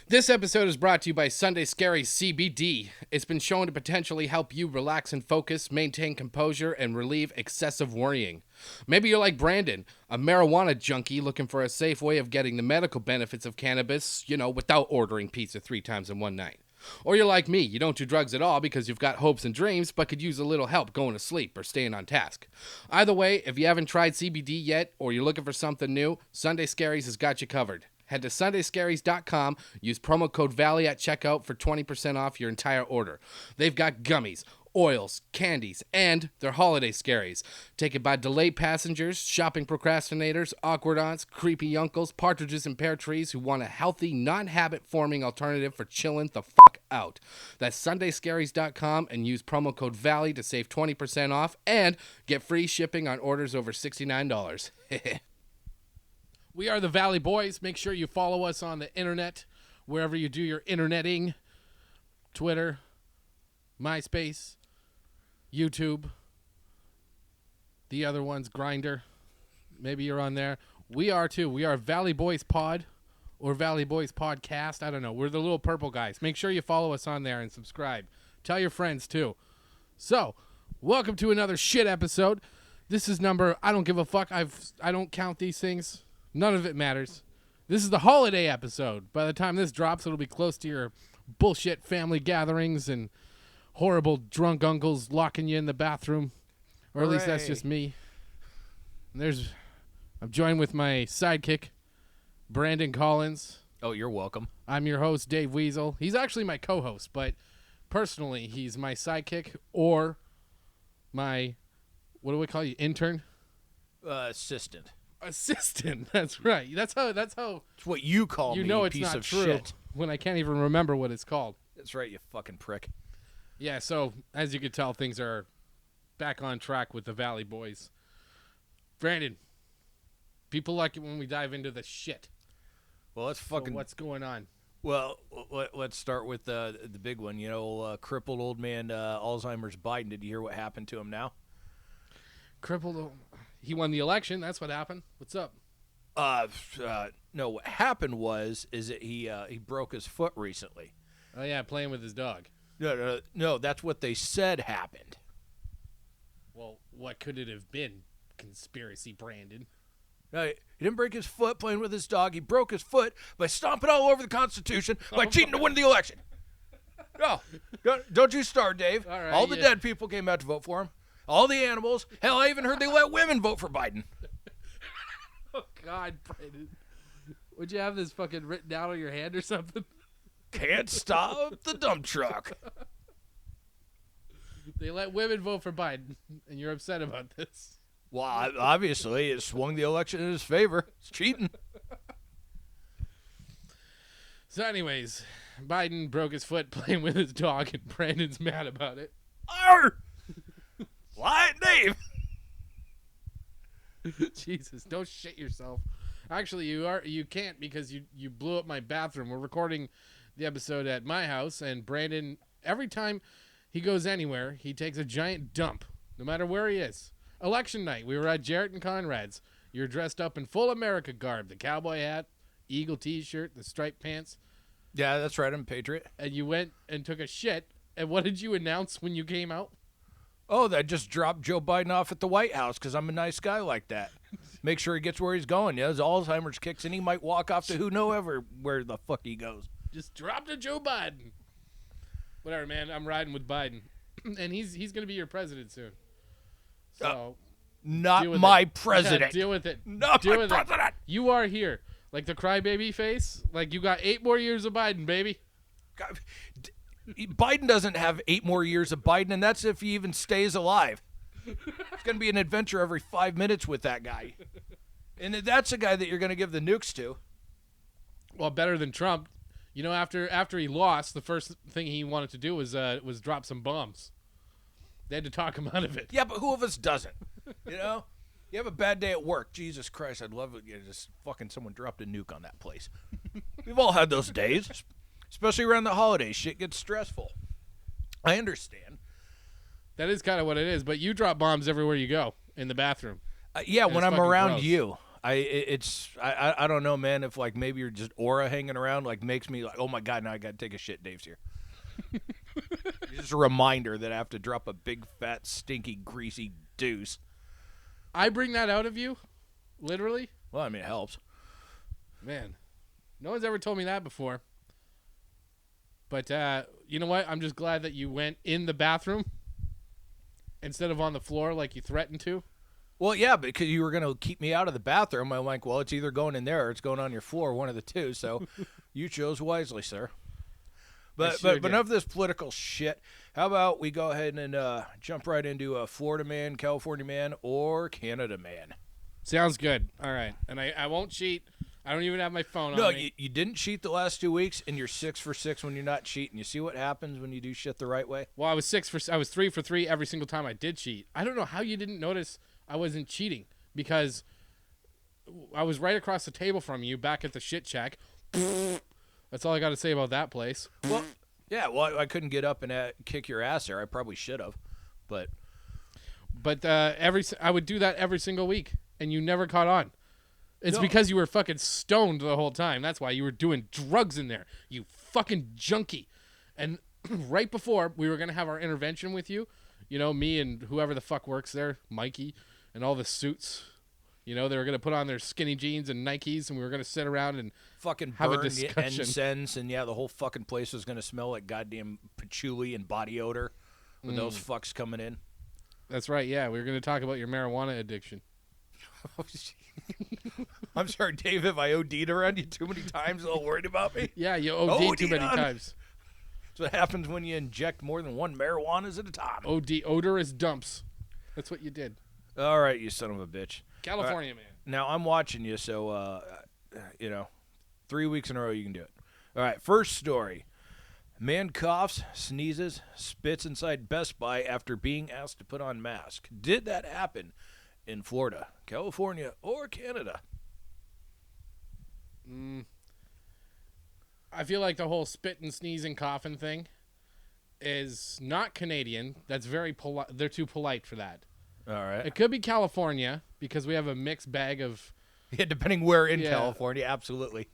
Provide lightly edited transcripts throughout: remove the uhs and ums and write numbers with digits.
This episode is brought to you by Sunday Scary CBD. It's been shown to potentially help you relax and focus, maintain composure, and relieve excessive worrying. Maybe you're like Brandon, a marijuana junkie looking for a safe way of getting the medical benefits of cannabis, without ordering pizza 3 times in one night. Or you're like me, you don't do drugs at all because you've got hopes and dreams, but could use a little help going to sleep or staying on task. Either way, if you haven't tried CBD yet, or you're looking for something new, Sunday Scaries has got you covered. Head to sundayscaries.com, use promo code VALLEY at checkout for 20% off your entire order. They've got gummies, oils, candies, and their holiday scaries. Taken by delayed passengers, shopping procrastinators, awkward aunts, creepy uncles, partridges in pear trees who want a healthy, non-habit-forming alternative for chilling the fuck out. That's sundayscaries.com and use promo code VALLEY to save 20% off and get free shipping on orders over $69. We are the Valley Boys. Make sure you follow us on the internet, wherever you do your interneting. Twitter, MySpace, YouTube, the other ones, Grindr. Maybe you're on there. We are too. We are Valley Boys Pod or Valley Boys Podcast. I don't know. We're the little purple guys. Make sure you follow us on there and subscribe. Tell your friends too. So, welcome to another shit episode. This is number, I don't give a fuck. I don't count these things. None of it matters. This is the holiday episode. By the time this drops, it'll be close to your bullshit family gatherings and horrible drunk uncles locking you in the bathroom. Or at least that's just me. And I'm joined with my sidekick, Brandon Collins. Oh, you're welcome. I'm your host, Dave Weasel. He's actually my co-host, but personally, he's my sidekick or my, what do we call you, intern? Assistant. Assistant. That's right. That's how. It's what you call me, know it's piece not of true shit. when I can't even remember what it's called. That's right, you fucking prick. Yeah, so as you can tell, things are back on track with the Valley Boys. Brandon, people like it when we dive into the shit. Well, let's fucking. So what's going on? Well, let's start with the big one. Crippled old man Alzheimer's Biden. Did you hear what happened to him now? Crippled. He won the election. That's what happened. What's up? No. What happened is that he broke his foot recently. Oh yeah, playing with his dog. No. That's what they said happened. Well, what could it have been? Conspiracy, Brandon. He didn't break his foot playing with his dog. He broke his foot by stomping all over the Constitution by cheating to win the election. No, don't you start, Dave. All the dead people came out to vote for him. All the animals. Hell, I even heard they let women vote for Biden. Oh, God, Brandon. Would you have this fucking written down on your hand or something? Can't stop the dump truck. They let women vote for Biden, and you're upset about this. Well, obviously, it swung the election in his favor. It's cheating. So anyways, Biden broke his foot playing with his dog, and Brandon's mad about it. Arr! Why, Dave? Jesus, don't shit yourself. Actually, you can't because you blew up my bathroom. We're recording the episode at my house, and Brandon, every time he goes anywhere, he takes a giant dump, no matter where he is. Election night, we were at Jarrett and Conrad's. You're dressed up in full America garb, the cowboy hat, eagle t-shirt, the striped pants. Yeah, that's right. I'm a patriot. And you went and took a shit, and what did you announce when you came out? Oh, that just dropped Joe Biden off at the White House because I'm a nice guy like that. Make sure he gets where he's going. Yeah, his Alzheimer's kicks in. He might walk off to who knows where the fuck he goes. Just drop to Joe Biden. Whatever, man. I'm riding with Biden. And he's going to be your president soon. So, not my president. Yeah, deal with it. Not deal my with president. It. You are here. Like the crybaby face. Like you got 8 more years of Biden, baby. God, Biden doesn't have 8 more years of Biden, and that's if he even stays alive. It's going to be an adventure every 5 minutes with that guy. And that's the guy that you're going to give the nukes to. Well, better than Trump. After he lost, the first thing he wanted to do was drop some bombs. They had to talk him out of it. Yeah, but who of us doesn't? You have a bad day at work. Jesus Christ, I'd love it. Just fucking someone dropped a nuke on that place. We've all had those days. Especially around the holidays, shit gets stressful. I understand. That is kind of what it is, but you drop bombs everywhere you go in the bathroom. Yeah, when I'm around you. I don't know, man. If like maybe you're just aura hanging around, like makes me like, oh my god, now I gotta take a shit. Dave's here. Just a reminder that I have to drop a big, fat, stinky, greasy deuce. I bring that out of you, literally. Well, I mean, it helps. Man, no one's ever told me that before. But you know what? I'm just glad that you went in the bathroom instead of on the floor like you threatened to. Well, yeah, because you were going to keep me out of the bathroom. I'm like, well, it's either going in there or it's going on your floor, one of the two. So you chose wisely, sir. But enough of this political shit. How about we go ahead and jump right into Florida man, California man, or Canada man? Sounds good. All right. And I won't cheat. I don't even have my phone on me. No, you didn't cheat the last 2 weeks, and you're 6 for 6 when you're not cheating. You see what happens when you do shit the right way? Well, I was 3 for 3 every single time I did cheat. I don't know how you didn't notice I wasn't cheating, because I was right across the table from you back at the shit shack. That's all I got to say about that place. Well, yeah, well, I couldn't get up and kick your ass there. I probably should have, but I would do that every single week, and you never caught on. It's because you were fucking stoned the whole time. That's why you were doing drugs in there, you fucking junkie. And right before we were going to have our intervention with you, you know, me and whoever the fuck works there, Mikey, and all the suits, you know, they were going to put on their skinny jeans and Nikes, and we were going to sit around and fucking have burn a discussion. Incense, and yeah, the whole fucking place was going to smell like goddamn patchouli and body odor with those fucks coming in. That's right, yeah. We were going to talk about your marijuana addiction. I'm sorry, Dave, if I OD'd around you too many times, all worried about me? Yeah, you OD'd too many times. That's what happens when you inject more than one marijuanas at a time. Odorous dumps. That's what you did. All right, you son of a bitch. California, man. Now, I'm watching you, so, 3 weeks in a row you can do it. All right, first story. Man coughs, sneezes, spits inside Best Buy after being asked to put on mask. Did that happen in Florida, California, or Canada? I feel like the whole spit and sneezing coughing thing is not Canadian. That's very polite. They're too polite for that. All right. It could be California because we have a mixed bag of... Yeah, depending where in California, absolutely.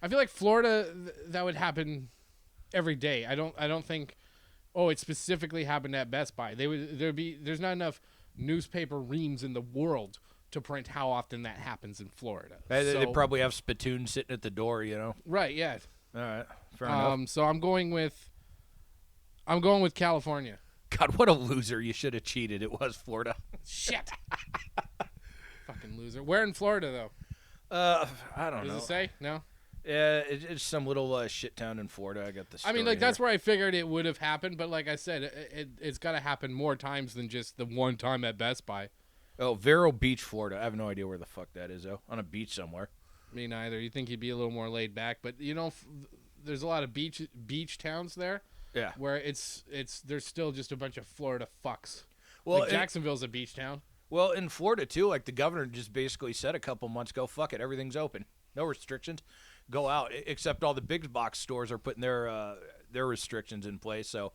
I feel like Florida, that would happen every day. I don't think, it specifically happened at Best Buy. There's not enough newspaper reams in the world to print how often that happens in Florida. They probably have spittoons sitting at the door, you know. Right, yeah. All right. Fair enough. So I'm going with California. God, what a loser. You should have cheated. It was Florida. Shit. Fucking loser. Where in Florida, though? I don't know. Does it say? No? Yeah, it's some little shit town in Florida. I got the story. I mean, like, that's where I figured it would have happened, but like I said, it's got to happen more times than just the one time at Best Buy. Oh, Vero Beach, Florida. I have no idea where the fuck that is, though. On a beach somewhere. Me neither. You'd think he'd be a little more laid back, but, you know, there's a lot of beach towns there. Yeah. Where there's still just a bunch of Florida fucks. Well, like Jacksonville's a beach town. Well, in Florida, too, like the governor just basically said a couple months ago, fuck it, everything's open. No restrictions. Go out, except all the big box stores are putting their restrictions in place. So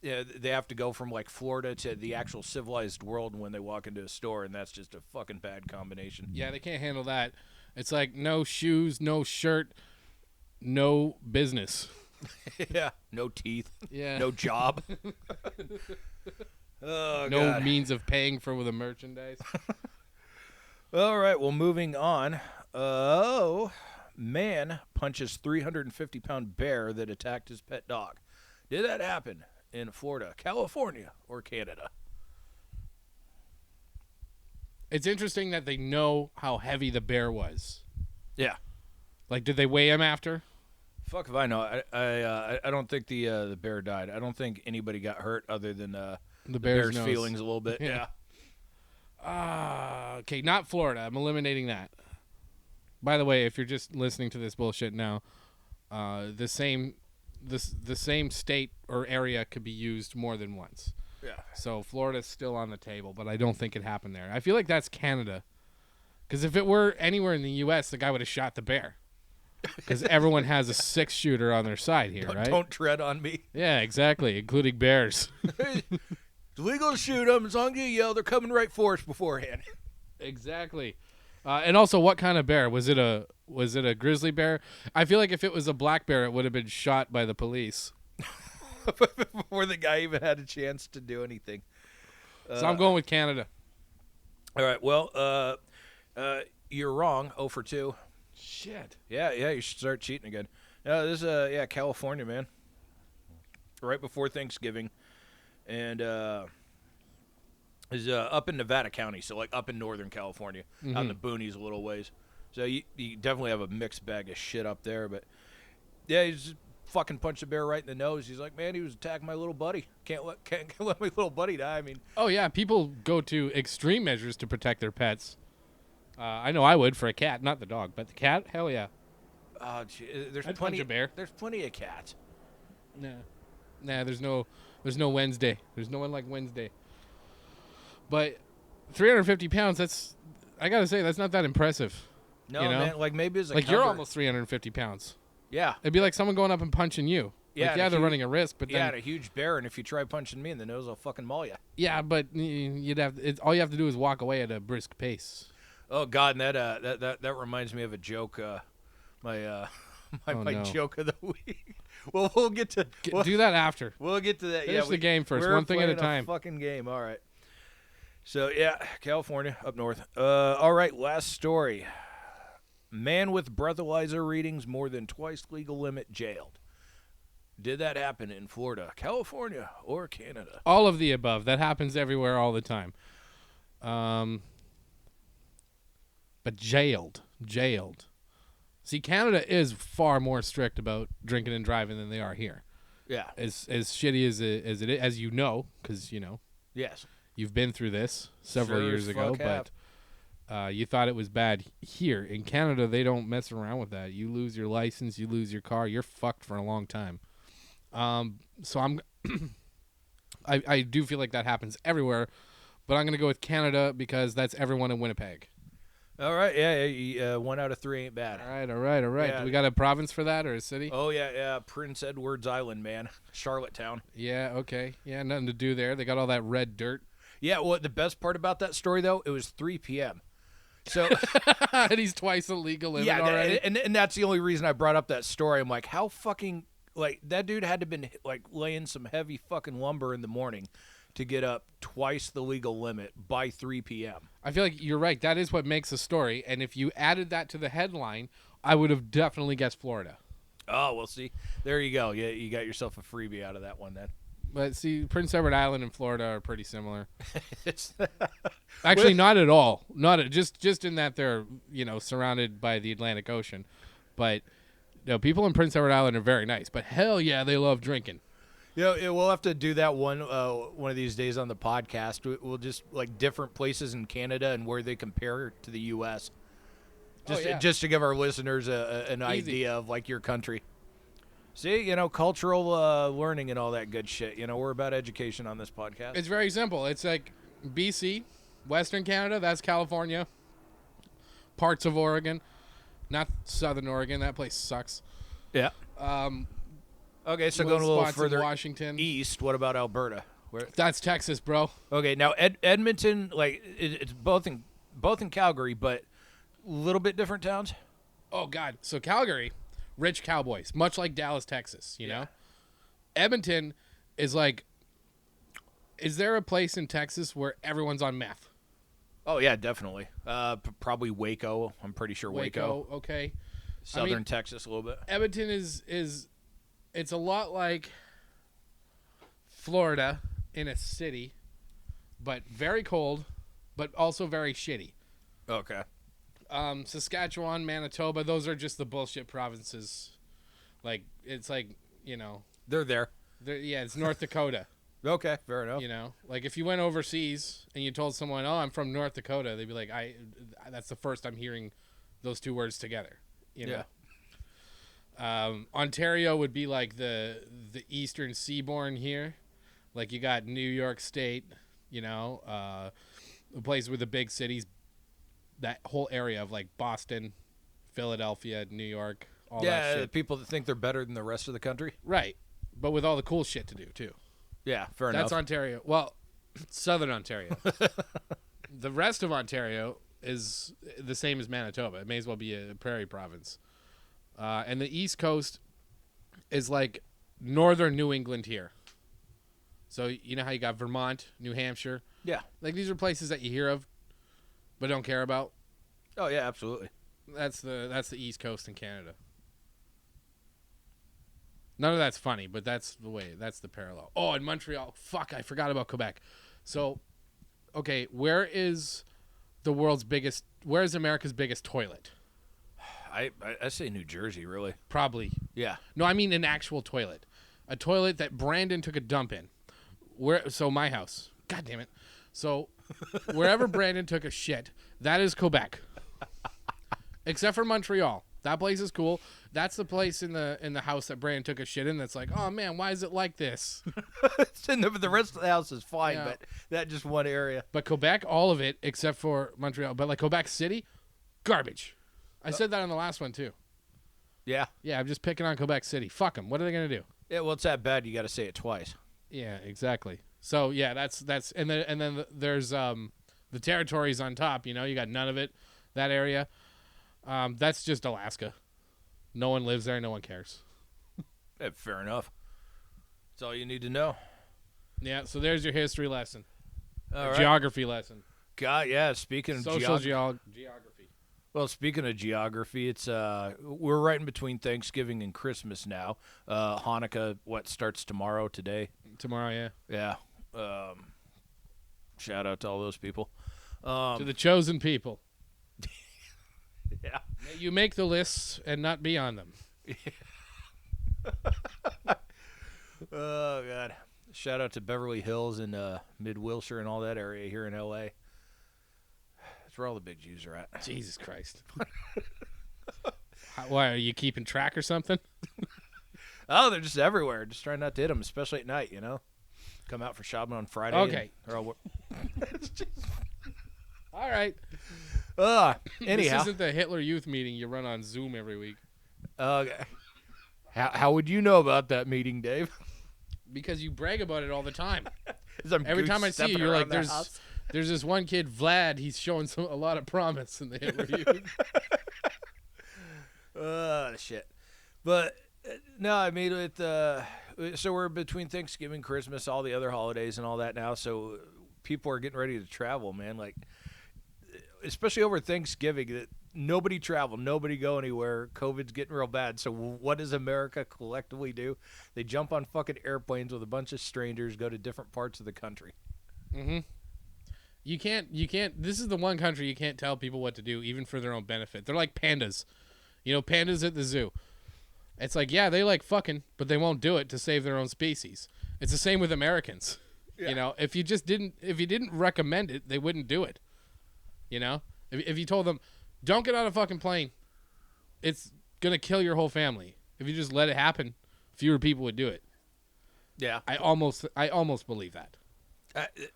yeah, they have to go from like Florida to the actual civilized world when they walk into a store, and that's just a fucking bad combination. Yeah, they can't handle that. It's like no shoes, no shirt, no business. Yeah, no teeth. Yeah, no job. Oh, no God. means of paying for the merchandise. All right, well, moving on. Man punches 350-pound bear that attacked his pet dog. Did that happen in Florida, California, or Canada? It's interesting that they know how heavy the bear was. Yeah. Like, did they weigh him after? Fuck if I know. I don't think the bear died. I don't think anybody got hurt other than the bear's feelings a little bit. Yeah. Okay, not Florida. I'm eliminating that. By the way, if you're just listening to this bullshit now, the same state or area could be used more than once. Yeah. So Florida's still on the table, but I don't think it happened there. I feel like that's Canada. Because if it were anywhere in the U.S., the guy would have shot the bear. Because everyone has a 6-shooter on their side here, right? Don't tread on me. Yeah, exactly, including bears. It's legal to shoot them as long as you yell they're coming right for us beforehand. Exactly. And also, what kind of bear? Was it a grizzly bear? I feel like if it was a black bear, it would have been shot by the police. Before the guy even had a chance to do anything. So I'm going with Canada. All right. Well, you're wrong. 0 for 2. Shit. Yeah. You should start cheating again. No, this is California, man. Right before Thanksgiving, and is up in Nevada County, so like up in Northern California, out in the boonies a little ways. So you definitely have a mixed bag of shit up there, but yeah, he's just fucking punched a bear right in the nose. He's like, man, he was attacking my little buddy. Can't let my little buddy die. I mean, oh yeah, people go to extreme measures to protect their pets. I know I would for a cat, not the dog, but the cat, hell yeah. There's I'd plenty punch a bear. There's plenty of cats. Nah, there's no Wednesday. There's no one like Wednesday. But 350 pounds, I gotta say, that's not that impressive. No, you know? man, like maybe it's like you're almost 350 pounds. Yeah. It'd be like someone going up and punching you. Yeah, like, they're running a risk, but then, a huge bear, and if you try punching me in the nose, I'll fucking maul you. Yeah, but all you have to do is walk away at a brisk pace. Oh God, and that reminds me of a joke. My joke of the week. Well, we'll get to do that after. We'll get to that. Finish the game first, one thing at a time. Fucking game. All right. So yeah, California up north. All right, last story. Man with breathalyzer readings more than twice legal limit jailed. Did that happen in Florida, California, or Canada? All of the above. That happens everywhere all the time. But jailed. See, Canada is far more strict about drinking and driving than they are here. Yeah. As shitty as it is, as you know, because Yes. You've been through this several years ago, but you thought it was bad. Here in Canada, they don't mess around with that. You lose your license, you lose your car, you're fucked for a long time. So I do feel like that happens everywhere, but I'm gonna go with Canada because that's everyone in Winnipeg. All right, yeah, 1 out of 3 ain't bad. All right. Yeah. Do we got a province for that or a city? Oh yeah, Prince Edward's Island, man, Charlottetown. Yeah, okay. Yeah, nothing to do there. They got all that red dirt. Yeah, well, the best part about that story though, it was 3 p.m. So and he's twice the legal limit already. And that's the only reason I brought up that story. I'm like, how fucking that dude had to been like laying some heavy fucking lumber in the morning to get up twice the legal limit by 3 p.m. I feel like you're right. That is what makes a story. And if you added that to the headline, I would have definitely guessed Florida. Oh, well, see. There you go. Yeah, you got yourself a freebie out of that one then. But see, Prince Edward Island and Florida are pretty similar. Actually, not at all. Just in that they're surrounded by the Atlantic Ocean. But people in Prince Edward Island are very nice. But hell yeah, they love drinking. Yeah, we'll have to do that one of these days on the podcast. We'll just like different places in Canada and where they compare to the U.S. Just to give our listeners an idea of like your country. See, cultural learning and all that good shit. We're about education on this podcast. It's very simple. It's like BC, Western Canada, that's California, parts of Oregon, not Southern Oregon. That place sucks. Yeah. Okay, so going a little further Washington east, what about Alberta? That's Texas, bro. Okay, now Edmonton, like it's both in Calgary, but a little bit different towns. Oh God, so Calgary, rich cowboys, much like Dallas, Texas. You know, Edmonton is like. Is there a place in Texas where everyone's on meth? Oh yeah, definitely. Probably Waco. I'm pretty sure Waco. Okay. Southern Texas a little bit. Edmonton is it's a lot like Florida in a city, but very cold, but also very shitty. Okay. Saskatchewan, Manitoba, those are just the bullshit provinces. Like it's like, they're there. It's North Dakota. Okay, fair enough. Like if you went overseas and you told someone, "Oh, I'm from North Dakota," they'd be like, that's the first I'm hearing those two words together." Yeah. Ontario would be like the eastern seaboard here. Like you got New York State, the place with the big cities, that whole area of like Boston, Philadelphia, New York, all that shit. Yeah, people that think they're better than the rest of the country. Right. But with all the cool shit to do too. Yeah, fair enough. That's Ontario. Well, Southern Ontario. The rest of Ontario is the same as Manitoba. It may as well be a prairie province. And the East Coast is like northern New England here. So you know how you got Vermont, New Hampshire? Yeah. Like these are places that you hear of but don't care about. Oh yeah, absolutely. That's the East Coast in Canada. None of that's funny, but that's the parallel. Oh, and Montreal. Fuck, I forgot about Quebec. So, okay, where is America's biggest toilet? I say New Jersey, really. Probably. Yeah. No, I mean an actual toilet. A toilet that Brandon took a dump in. So my house. God damn it. So wherever Brandon took a shit, that is Quebec. Except for Montreal. That place is cool. That's the place in the house that Brandon took a shit in that's like, oh man, why is it like this? The rest of the house is fine, Yeah. but that just one area. But Quebec, all of it, except for Montreal. But like Quebec City, garbage. I said that on the last one too. Yeah. Yeah, I'm just picking on Quebec City. Fuck them. What are they gonna do? Yeah, well, it's that bad. You got to say it twice. Yeah, exactly. So yeah, that's and then there's the territories on top. You know, you got none of it. That area, that's just Alaska. No one lives there. No one cares. Yeah, fair enough. That's all you need to know. Yeah. So there's your history lesson. All right. Geography lesson. God, yeah. Speaking of Social geography. Well, speaking of geography, it's we're right in between Thanksgiving and Christmas now. Hanukkah, starts tomorrow? Today? Tomorrow, yeah. Yeah. Shout out to all those people. To the chosen people. Yeah. May you make the lists and not be on them. Oh God! Shout out to Beverly Hills and Mid Wilshire and all that area here in L.A. That's where all the big Jews are at. Jesus Christ. Why, are you keeping track or something? Oh, they're just everywhere. Just trying not to hit them, especially at night, you know? Come out for shopping on Friday. Okay. All right. Anyhow. This isn't the Hitler Youth meeting you run on Zoom every week. How would you know about that meeting, Dave? Because you brag about it all the time. Every Every time I see you, you're like, there's this one kid, Vlad, he's showing a lot of promise in the Hitler Youth. Shit. But, no, I mean, so we're between Thanksgiving, Christmas, all the other holidays and all that now, so people are getting ready to travel, man. Like, especially over Thanksgiving, nobody travel, nobody go anywhere. COVID's getting real bad. So what does America collectively do? They jump on fucking airplanes with a bunch of strangers, go to different parts of the country. Mm-hmm. You can't. This is the one country you can't tell people what to do, even for their own benefit. They're like pandas. You know, pandas at the zoo. It's like, yeah, they like fucking, but they won't do it to save their own species. It's the same with Americans. Yeah. You know, if you didn't recommend it, they wouldn't do it. You know, if you told them, don't get on a fucking plane, it's gonna kill your whole family. If you just let it happen, fewer people would do it. Yeah, I almost believe that.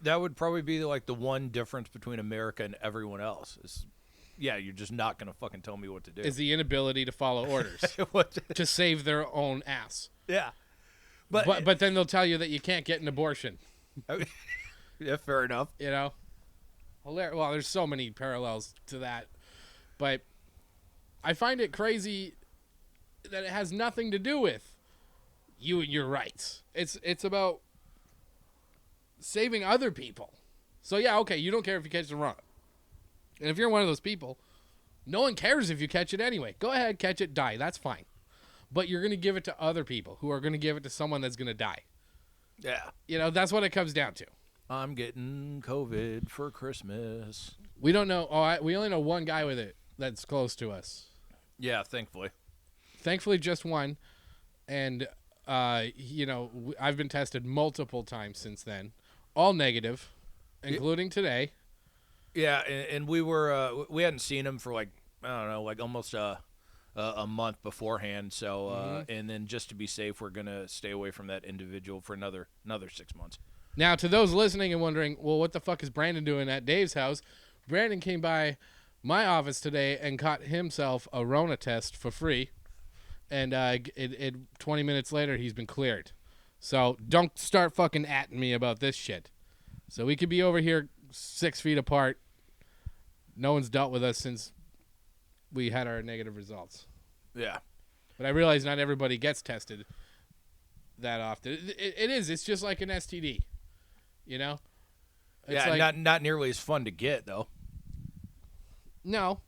That would probably be like the one difference between America and everyone else. Yeah, you're just not gonna fucking tell me what to do. Is the inability to follow orders to save their own ass. Yeah, but then they'll tell you that you can't get an abortion. Yeah, fair enough. You know, hilarious. Well, there's so many parallels to that, but I find it crazy that it has nothing to do with you and your rights. It's about saving other people. So yeah, okay, you don't care if you catch the run. And if you're one of those people, no one cares if you catch it anyway. Go ahead, catch it, die. That's fine. But you're going to give it to other people who are going to give it to someone that's going to die. Yeah. You know, that's what it comes down to. I'm getting COVID for Christmas. We don't know. We only know one guy with it that's close to us. Yeah, thankfully. Thankfully, just one. And, you know, I've been tested multiple times since then. All negative, including today. Yeah, and we hadn't seen him for like, I don't know, like almost a month beforehand. So, and then just to be safe, we're going to stay away from that individual for another 6 months. Now, to those listening and wondering, well, what the fuck is Brandon doing at Dave's house? Brandon came by my office today and caught himself a Rona test for free. And 20 minutes later, he's been cleared. So don't start fucking atting me about this shit. So we could be over here 6 feet apart, no one's dealt with us since we had our negative results. Yeah. But I realize not everybody gets tested that often. It is. It's just like an STD, you know? It's like, not nearly as fun to get, though. No,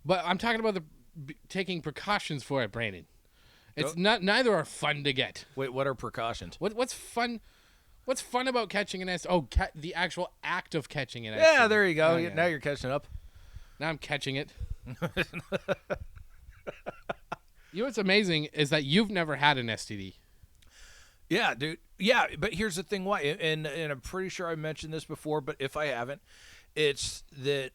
but I'm talking about taking precautions for it, Brandon. It's neither are fun to get. Wait, what are precautions? What's fun? What's fun about catching an STD? Oh, the actual act of catching an STD. Yeah, there you go. Oh, yeah. Now you're catching up. Now I'm catching it. You know what's amazing is that you've never had an STD. Yeah, dude. Yeah, but here's the thing why, and I'm pretty sure I mentioned this before, but if I haven't, it's that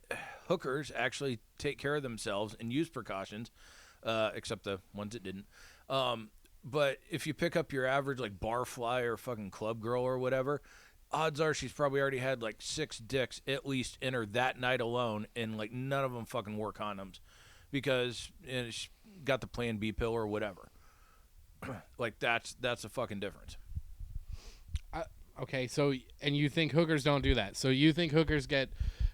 hookers actually take care of themselves and use precautions, except the ones that didn't. But if you pick up your average like barfly or fucking club girl or whatever, odds are she's probably already had like 6 dicks at least in her that night alone, and like none of them fucking wore condoms because she got the Plan B pill or whatever. Like that's a fucking difference. Okay, so and you think hookers don't do that? So you think hookers get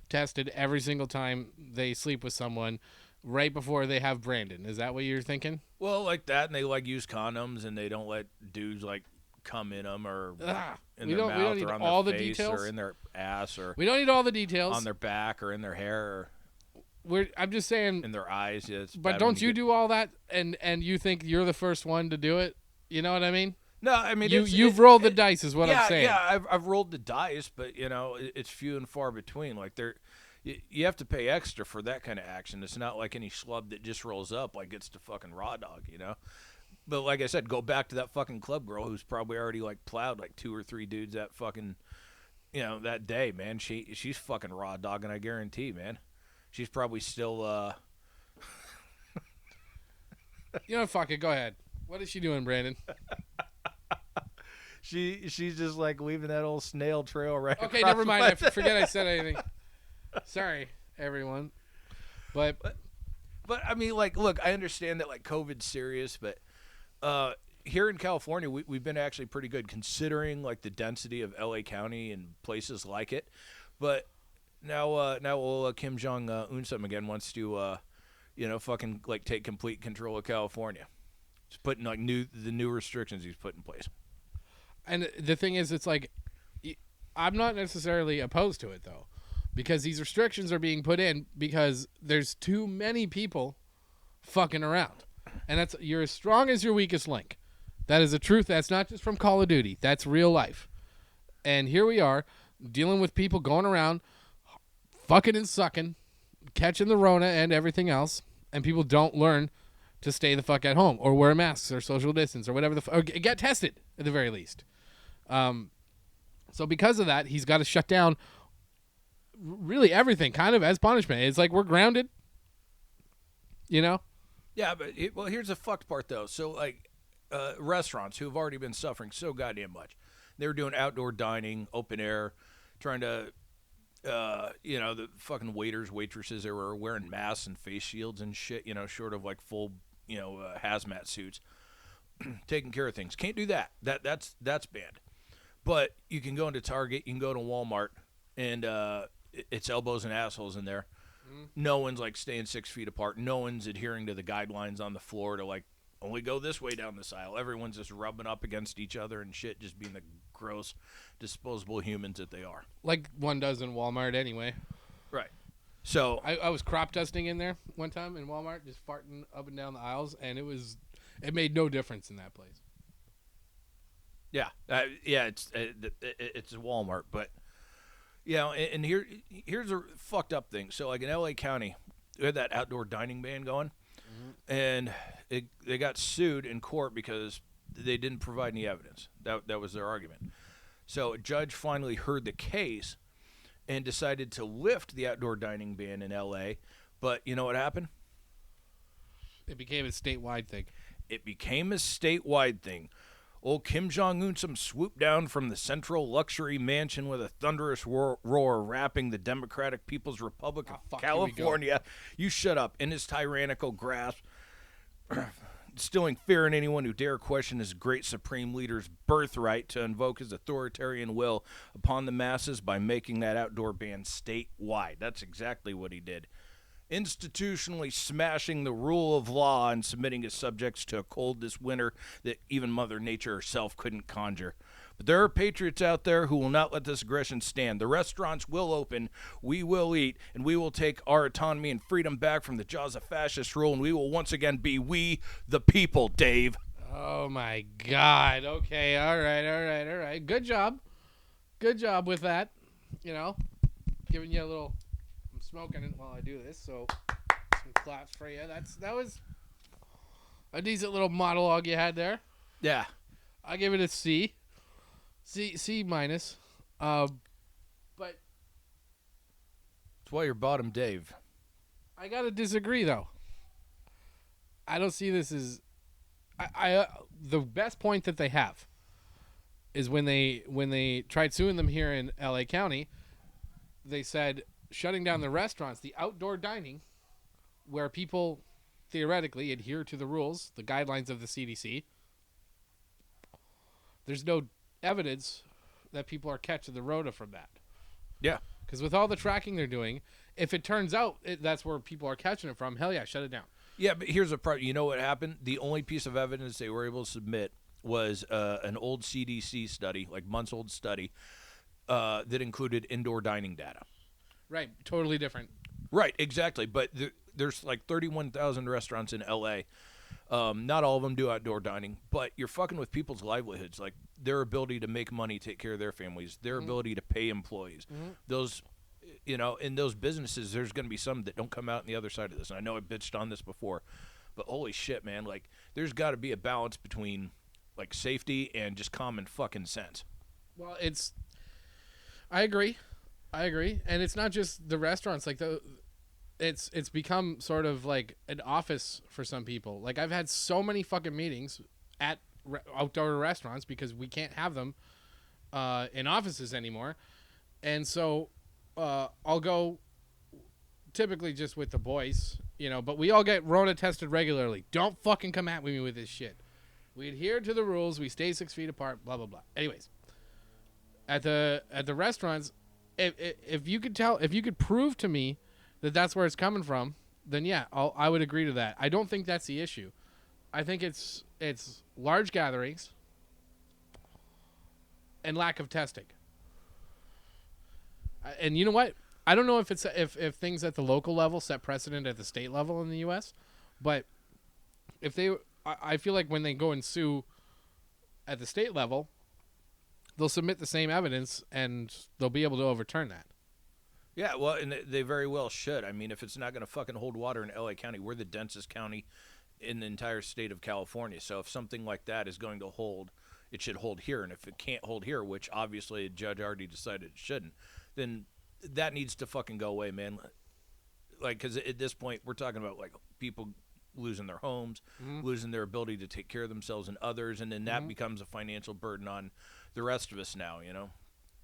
tested every single time they sleep with someone right before they have Brandon? Is that what you're thinking? Well, like that, and they like use condoms, and they don't let dudes like come in them or in their mouth or on all their the face details or in their ass or we don't need all the details on their back or in their hair I'm just saying in their eyes. Yeah, but don't you do all that and you think you're the first one to do it? You know what I mean? No, I mean you've rolled the dice is what I'm saying. Yeah, I've rolled the dice, but you know it's few and far between. Like you have to pay extra for that kind of action. It's not like any schlub that just rolls up like it's the fucking raw dog, you know. But like I said, go back to that fucking club girl who's probably already like plowed like 2 or 3 dudes that fucking, you know, that day, man. She's fucking raw dogging, I guarantee, man. She's probably still. You know, fuck it. Go ahead. What is she doing, Brandon? She's just like leaving that old snail trail right. Okay, never mind. I forget I said anything. Sorry, everyone. But I mean, like, look, I understand that like COVID's serious, but here in California, we've been actually pretty good considering like the density of LA County and places like it. But now Kim Jong Unsum again wants to, fucking like take complete control of California. He's putting like the new restrictions he's put in place. And the thing is, it's like, I'm not necessarily opposed to it though, because these restrictions are being put in because there's too many people fucking around, and you're as strong as your weakest link. That is a truth. That's not just from Call of Duty. That's real life. And here we are dealing with people going around fucking and sucking, catching the Rona and everything else, and people don't learn to stay the fuck at home or wear masks or social distance or whatever or get tested at the very least. So because of that, he's got to shut down really everything kind of as punishment. It's like we're grounded, you know? Yeah, but here's the fucked part though. So like restaurants who have already been suffering so goddamn much. They were doing outdoor dining, open air, trying to the fucking waiters, waitresses, they were wearing masks and face shields and shit, short of like full, hazmat suits, taking care of things. Can't do that. That's banned. But you can go into Target, you can go to Walmart, and it's elbows and assholes in there. Mm. No one's like staying 6 feet apart. No one's adhering to the guidelines on the floor to like only go this way down this aisle. Everyone's just rubbing up against each other and shit, just being the gross, disposable humans that they are. Like one does in Walmart anyway. Right. So I was crop dusting in there one time in Walmart, just farting up and down the aisles, and it made no difference in that place. Yeah, it's a Walmart, but and here's a fucked up thing. So like in LA County, we had that outdoor dining ban going, and they got sued in court because they didn't provide any evidence. That was their argument. So a judge finally heard the case and decided to lift the outdoor dining ban in LA. But you know what happened? It became a statewide thing. It became a statewide thing. Old Kim Jong Unsum swooped down from the central luxury mansion with a thunderous roar, wrapping the Democratic People's Republic of California. You shut up. In his tyrannical grasp, instilling fear in anyone who dare question his great supreme leader's birthright to invoke his authoritarian will upon the masses by making that outdoor ban statewide. That's exactly what he did. Institutionally smashing the rule of law and submitting his subjects to a cold this winter that even Mother Nature herself couldn't conjure. But there are patriots out there who will not let this aggression stand. The restaurants will open, we will eat, and we will take our autonomy and freedom back from the jaws of fascist rule, and we will once again be we the people, Dave. Oh, my God. Okay, all right. Good job. Good job with that. You know, giving you a little... I'm smoking it while I do this, so some claps for you. That was a decent little monologue you had there. Yeah. I give it a C. C minus. But that's why you're bottom Dave. I gotta disagree though. I don't see this as the best point that they have is when they tried suing them here in LA County, they said shutting down the restaurants, the outdoor dining, where people theoretically adhere to the rules, the guidelines of the CDC. There's no evidence that people are catching the rota from that. Yeah. Because with all the tracking they're doing, if it turns out that's where people are catching it from, hell yeah, shut it down. Yeah, but here's the problem. You know what happened? The only piece of evidence they were able to submit was an old CDC study, like months-old study, that included indoor dining data. Right, totally different. Right, exactly. But there's like 31,000 restaurants in L.A., not all of them do outdoor dining, but you're fucking with people's livelihoods, like their ability to make money, take care of their families, their ability to pay employees. Those, in those businesses, there's going to be some that don't come out on the other side of this. And I know I bitched on this before, but holy shit, man, like there's got to be a balance between like safety and just common fucking sense. Well, I agree, and it's not just the restaurants, like it's become sort of like an office for some people. Like I've had so many fucking meetings at outdoor restaurants because we can't have them in offices anymore. And so I'll go typically just with the boys, but we all get Rona tested regularly. Don't fucking come at me with this shit. We adhere to the rules. We stay 6 feet apart, blah, blah, blah. Anyways, at the restaurants, if you could prove to me that that's where it's coming from, then yeah, I would agree to that. I don't think that's the issue. I think it's large gatherings and lack of testing. And you know what? I don't know if it's if things at the local level set precedent at the state level in the U.S., but I feel like when they go and sue at the state level, they'll submit the same evidence and they'll be able to overturn that. Yeah, well, and they very well should. I mean, if it's not going to fucking hold water in L.A. County, we're the densest county in the entire state of California. So if something like that is going to hold, it should hold here. And if it can't hold here, which obviously a judge already decided it shouldn't, then that needs to fucking go away, man. Like, because at this point, we're talking about, like, people losing their homes, losing their ability to take care of themselves and others, and then that becomes a financial burden on the rest of us now,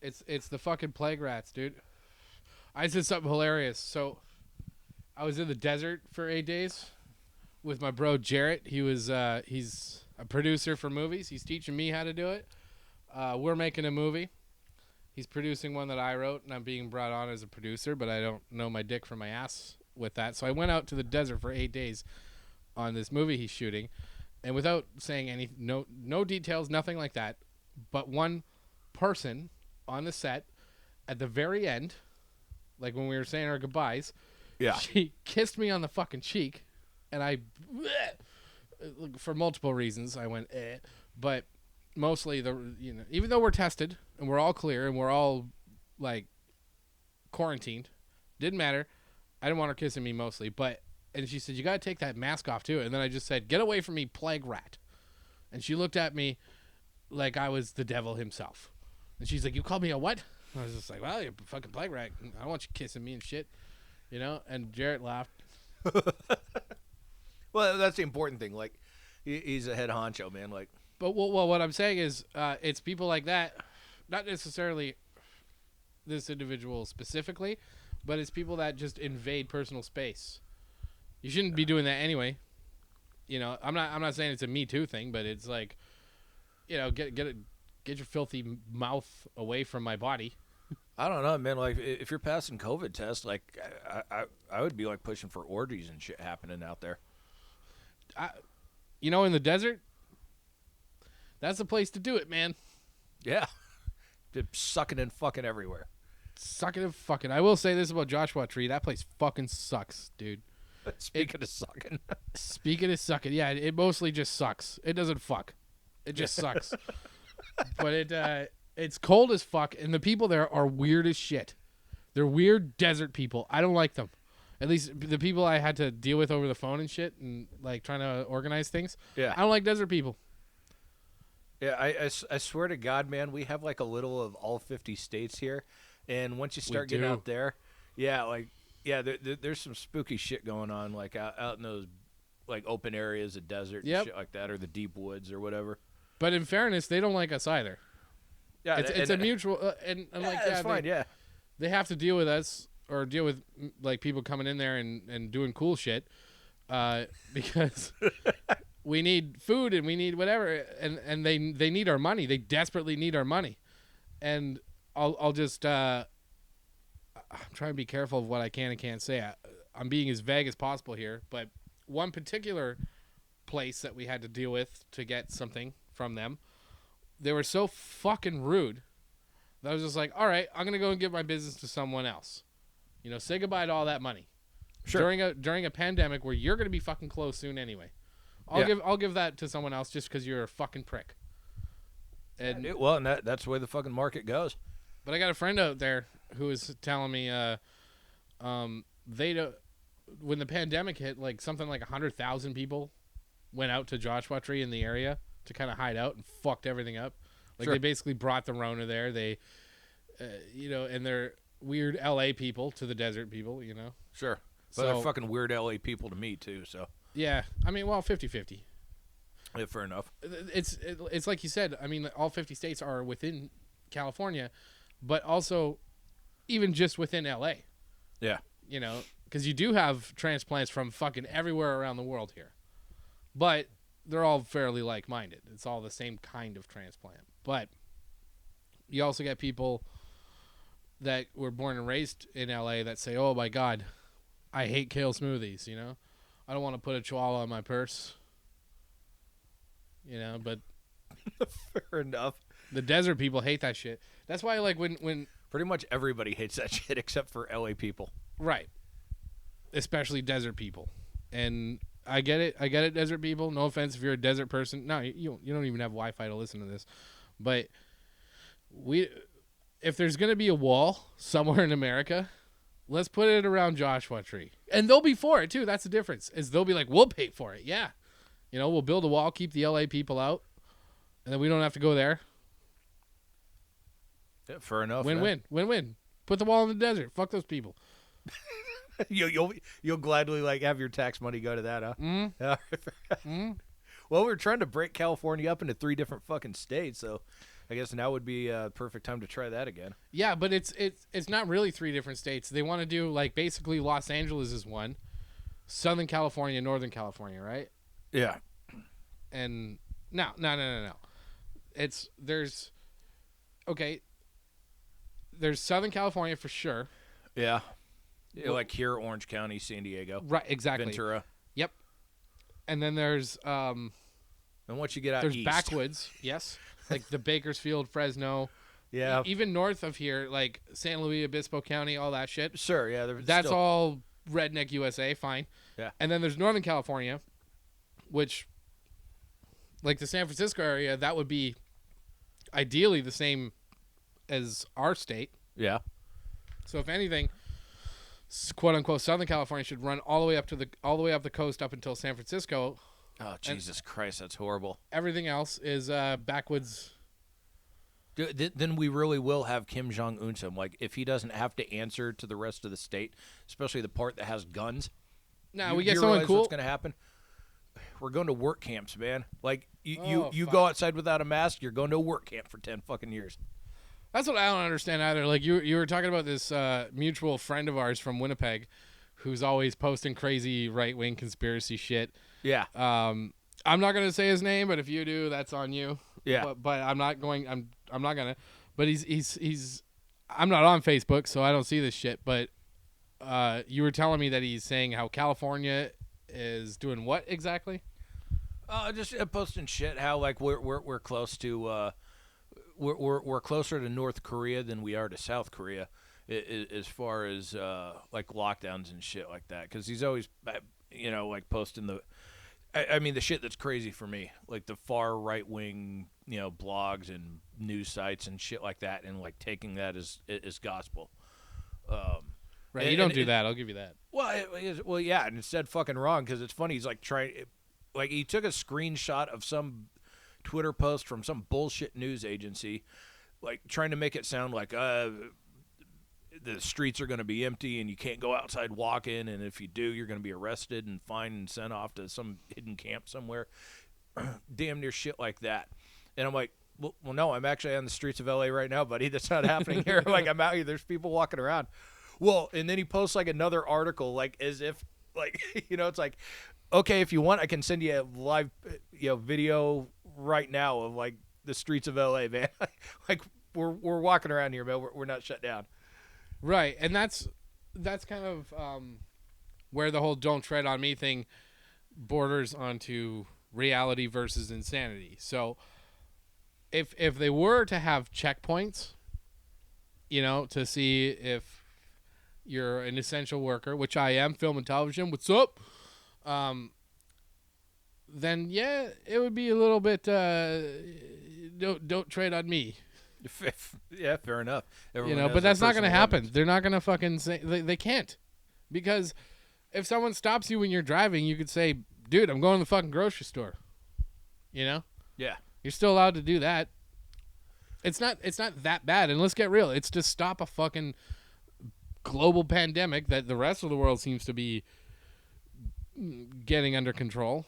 It's the fucking plague rats, dude. I said something hilarious. So I was in the desert for 8 days with my bro Jarrett. He's a producer for movies. He's teaching me how to do it. We're making a movie. He's producing one that I wrote, and I'm being brought on as a producer, but I don't know my dick from my ass with that. So I went out to the desert for 8 days on this movie he's shooting, and without saying no details, nothing like that, but one person on the set at the very end, like when we were saying our goodbyes, she kissed me on the fucking cheek, and I, for multiple reasons, I went, but mostly even though we're tested and we're all clear and we're all like quarantined, didn't matter. I didn't want her kissing me mostly, and she said, you got to take that mask off too. And then I just said, get away from me, plague rat. And she looked at me like I was the devil himself. And she's like, you called me a what? I was just like, well, you're a fucking plague rat. I don't want you kissing me and shit, And Jarrett laughed. Well, that's the important thing. Like, he's a head honcho, man. Like, but what I'm saying is, it's people like that, not necessarily this individual specifically, but it's people that just invade personal space. You shouldn't be doing that anyway. I'm not saying it's a Me Too thing, but it's like, get your filthy mouth away from my body. I don't know, man. Like, if you're passing COVID tests, like, I would be like pushing for orgies and shit happening out there. In the desert, that's the place to do it, man. Yeah, just sucking and fucking everywhere. Sucking and fucking. I will say this about Joshua Tree: that place fucking sucks, dude. Speaking of sucking. Speaking of sucking, yeah, it mostly just sucks. It doesn't fuck. It just sucks. But it's cold as fuck, and the people there are weird as shit. They're weird desert people. I don't like them. At least the people I had to deal with over the phone and shit, and like trying to organize things. Yeah, I don't like desert people. Yeah, I swear to God, man, we have like a little of all 50 states here, and once you start getting out there, there's some spooky shit going on, like out in those like open areas of desert and shit like that, or the deep woods or whatever. But in fairness, they don't like us either. Yeah, it's a mutual, and it's fine. They have to deal with us or deal with like people coming in there and doing cool shit, because we need food and we need whatever, and they need our money. They desperately need our money, and I'll just I'm trying to be careful of what I can and can't say. I'm being as vague as possible here, but one particular place that we had to deal with to get something from them, they were so fucking rude that I was just like, all right, I'm gonna go and give my business to someone else. Say goodbye to all that money. Sure. During a pandemic where you're gonna be fucking closed soon anyway. I'll give that to someone else just because you're a fucking prick. And that's the way the fucking market goes. But I got a friend out there who was telling me, when the pandemic hit, like something like 100,000 people went out to Joshua Tree in the area to kind of hide out and fucked everything up. Like They basically brought the Rona there. They, and they're weird LA people to the desert people, Sure. But they're fucking weird LA people to me too, so. Yeah. I mean, well, 50-50. Yeah, fair enough. It's like you said, I mean, all 50 states are within California, but also even just within LA. Yeah. Because you do have transplants from fucking everywhere around the world here. But they're all fairly like-minded. It's all the same kind of transplant. But you also get people that were born and raised in LA that say, oh my God, I hate kale smoothies, I don't want to put a chihuahua in my purse. But fair enough. The desert people hate that shit. That's why, like, when pretty much everybody hates that shit except for LA people. Right. Especially desert people. And I get it, desert people. No offense if you're a desert person. No, you don't even have Wi-Fi to listen to this. But if there's going to be a wall somewhere in America, let's put it around Joshua Tree. And they'll be for it, too. That's the difference. Is they'll be like, we'll pay for it. Yeah. We'll build a wall, keep the LA people out, and then we don't have to go there. Yeah, fair enough. Win-win. Put the wall in the desert. Fuck those people. You'll gladly like have your tax money go to that, huh? Mm-hmm. Mm-hmm. Well, we're trying to break California up into 3 different fucking states, so I guess now would be a perfect time to try that again. Yeah, but it's not really 3 different states. They want to do like basically Los Angeles is one, Southern California, Northern California, right? Yeah. And no. There's Southern California for sure. Yeah. Like here, Orange County, San Diego. Right, exactly. Ventura. Yep. And then there's and once you get out there's east. backwoods, yes. Like the Bakersfield, Fresno. Yeah. Even north of here, like San Luis Obispo County, all that shit. Sure, yeah. That's all redneck USA, fine. Yeah. And then there's Northern California, which, like the San Francisco area, that would be ideally the same as our state. Yeah. So if anything, quote unquote, Southern California should run all the way up the coast up until San Francisco. Oh, Jesus Christ, that's horrible. Everything else is backwoods. Then we really will have Kim Jong-un. Like, if he doesn't have to answer to the rest of the state, especially the part that has guns. Now we get someone cool. What's going to happen? We're going to work camps, man. Like, you go outside without a mask, you're going to a work camp for 10 fucking years. That's what I don't understand either. Like, you were talking about this mutual friend of ours from Winnipeg who's always posting crazy right-wing conspiracy shit. Yeah. I'm not gonna say his name, but if you do, that's on you. Yeah. But I'm not going. I'm not gonna. But he's. I'm not on Facebook, so I don't see this shit. But you were telling me that he's saying how California is doing what exactly? Just posting shit. How like we're close to we're closer to North Korea than we are to South Korea, as far as like lockdowns and shit like that. Because he's always like posting the. I mean the shit that's crazy for me, like the far right wing, blogs and news sites and shit like that, and like taking that as gospel. Right, you don't do that. I'll give you that. Well, yeah, and it's dead fucking wrong because it's funny. He's like like he took a screenshot of some Twitter post from some bullshit news agency, like trying to make it sound like the streets are going to be empty and you can't go outside walking, and if you do, you're going to be arrested and fined and sent off to some hidden camp somewhere. Damn near shit like that. And I'm like, well, no, I'm actually on the streets of LA right now, buddy. That's not happening here. Like, I'm out here. There's people walking around. Well, and then he posts like another article, like as if, like, it's like, okay, if you want, I can send you a live, video right now of like the streets of LA, man. Like we're walking around here, man. We're not shut down. Right, and that's kind of where the whole "don't tread on me" thing borders onto reality versus insanity. So, if they were to have checkpoints, to see if you're an essential worker, which I am, film and television, what's up? Then yeah, it would be a little bit. Don't tread on me. Yeah, fair enough. But that's not going to happen. Limits. They're not going to fucking say they can't, because if someone stops you when you're driving, you could say, "Dude, I'm going to the fucking grocery store." Yeah, you're still allowed to do that. It's not that bad, and let's get real. It's to stop a fucking global pandemic that the rest of the world seems to be getting under control.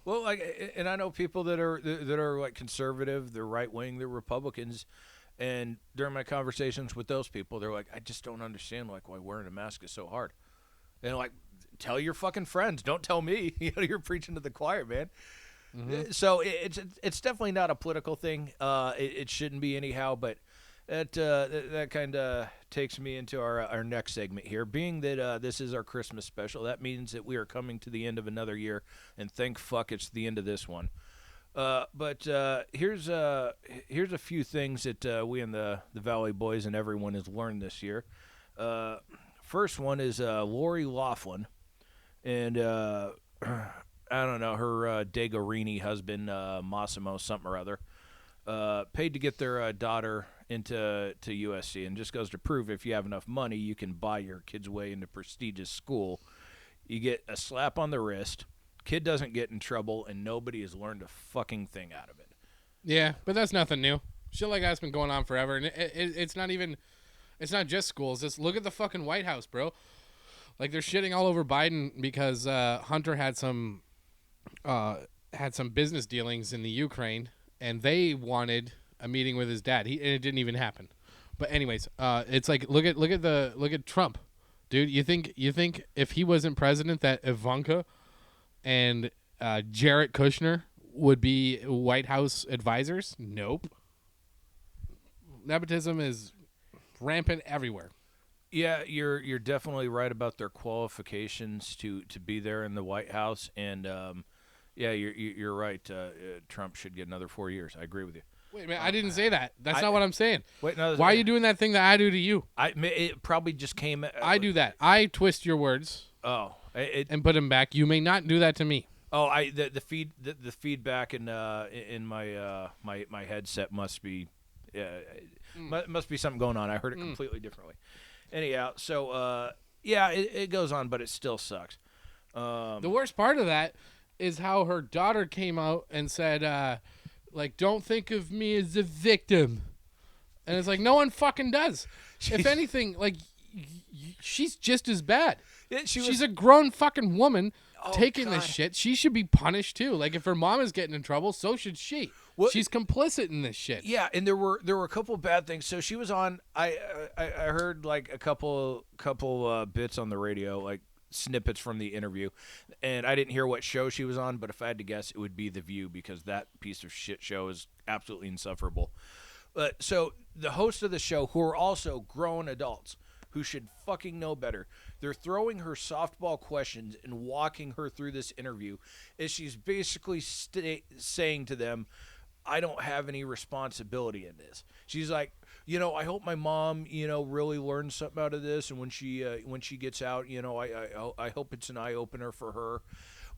Well, like, and I know people that are like conservative, they're right wing, they're Republicans. And during my conversations with those people, they're like, I just don't understand like why wearing a mask is so hard. And like, tell your fucking friends. Don't tell me. You're preaching to the choir, man. Mm-hmm. So it's definitely not a political thing. It shouldn't be anyhow. But that kind of takes me into our next segment here. Being that this is our Christmas special, that means that we are coming to the end of another year. And thank fuck it's the end of this one. But here's a few things that we and the Valley Boys and everyone has learned this year. First one is Lori Loughlin, and I don't know, her Degarini husband, Massimo something or other, paid to get their daughter into USC, and just goes to prove if you have enough money, you can buy your kid's way into prestigious school. You get a slap on the wrist. Kid doesn't get in trouble, and nobody has learned a fucking thing out of it. Yeah, but that's nothing new. Shit like that's been going on forever, and it's not even. It's not just schools. Just look at the fucking White House, bro. Like they're shitting all over Biden because Hunter had some business dealings in the Ukraine, and they wanted a meeting with his dad. And it didn't even happen. But anyways, it's like look at Trump, dude. You think if he wasn't president that Ivanka and Jared Kushner would be White House advisors? Nope. Nepotism is rampant everywhere. Yeah, you're definitely right about their qualifications to be there in the White House, and yeah, you're right. Trump should get another 4 years. I agree with you. Wait a minute, I didn't say that. That's not what I'm saying. Wait, no. Why are you doing that thing that I do to you? It probably just came. I do that. I twist your words. Oh. And put them back. You may not do that to me. Oh, the feedback in my headset must be must be something going on. I heard it completely differently. Anyhow, so yeah, it goes on, but it still sucks. The worst part of that is how her daughter came out and said, like, don't think of me as a victim, and it's like no one fucking does. If anything, like she's just as bad. She's a grown fucking woman taking this shit. She should be punished too. Like if her mom is getting in trouble, so should she. She's complicit in this shit. Yeah, and there were a couple of bad things. So she was on. I heard like a couple bits on the radio. Like snippets from the interview, and I didn't hear what show she was on, but if I had to guess, it would be The View, because that piece of shit show is absolutely insufferable. So the host of the show, who are also grown adults who should fucking know better, they're throwing her softball questions and walking her through this interview as she's basically saying to them, I don't have any responsibility in this. She's like, I hope my mom, really learns something out of this, and when she gets out, I hope it's an eye opener for her.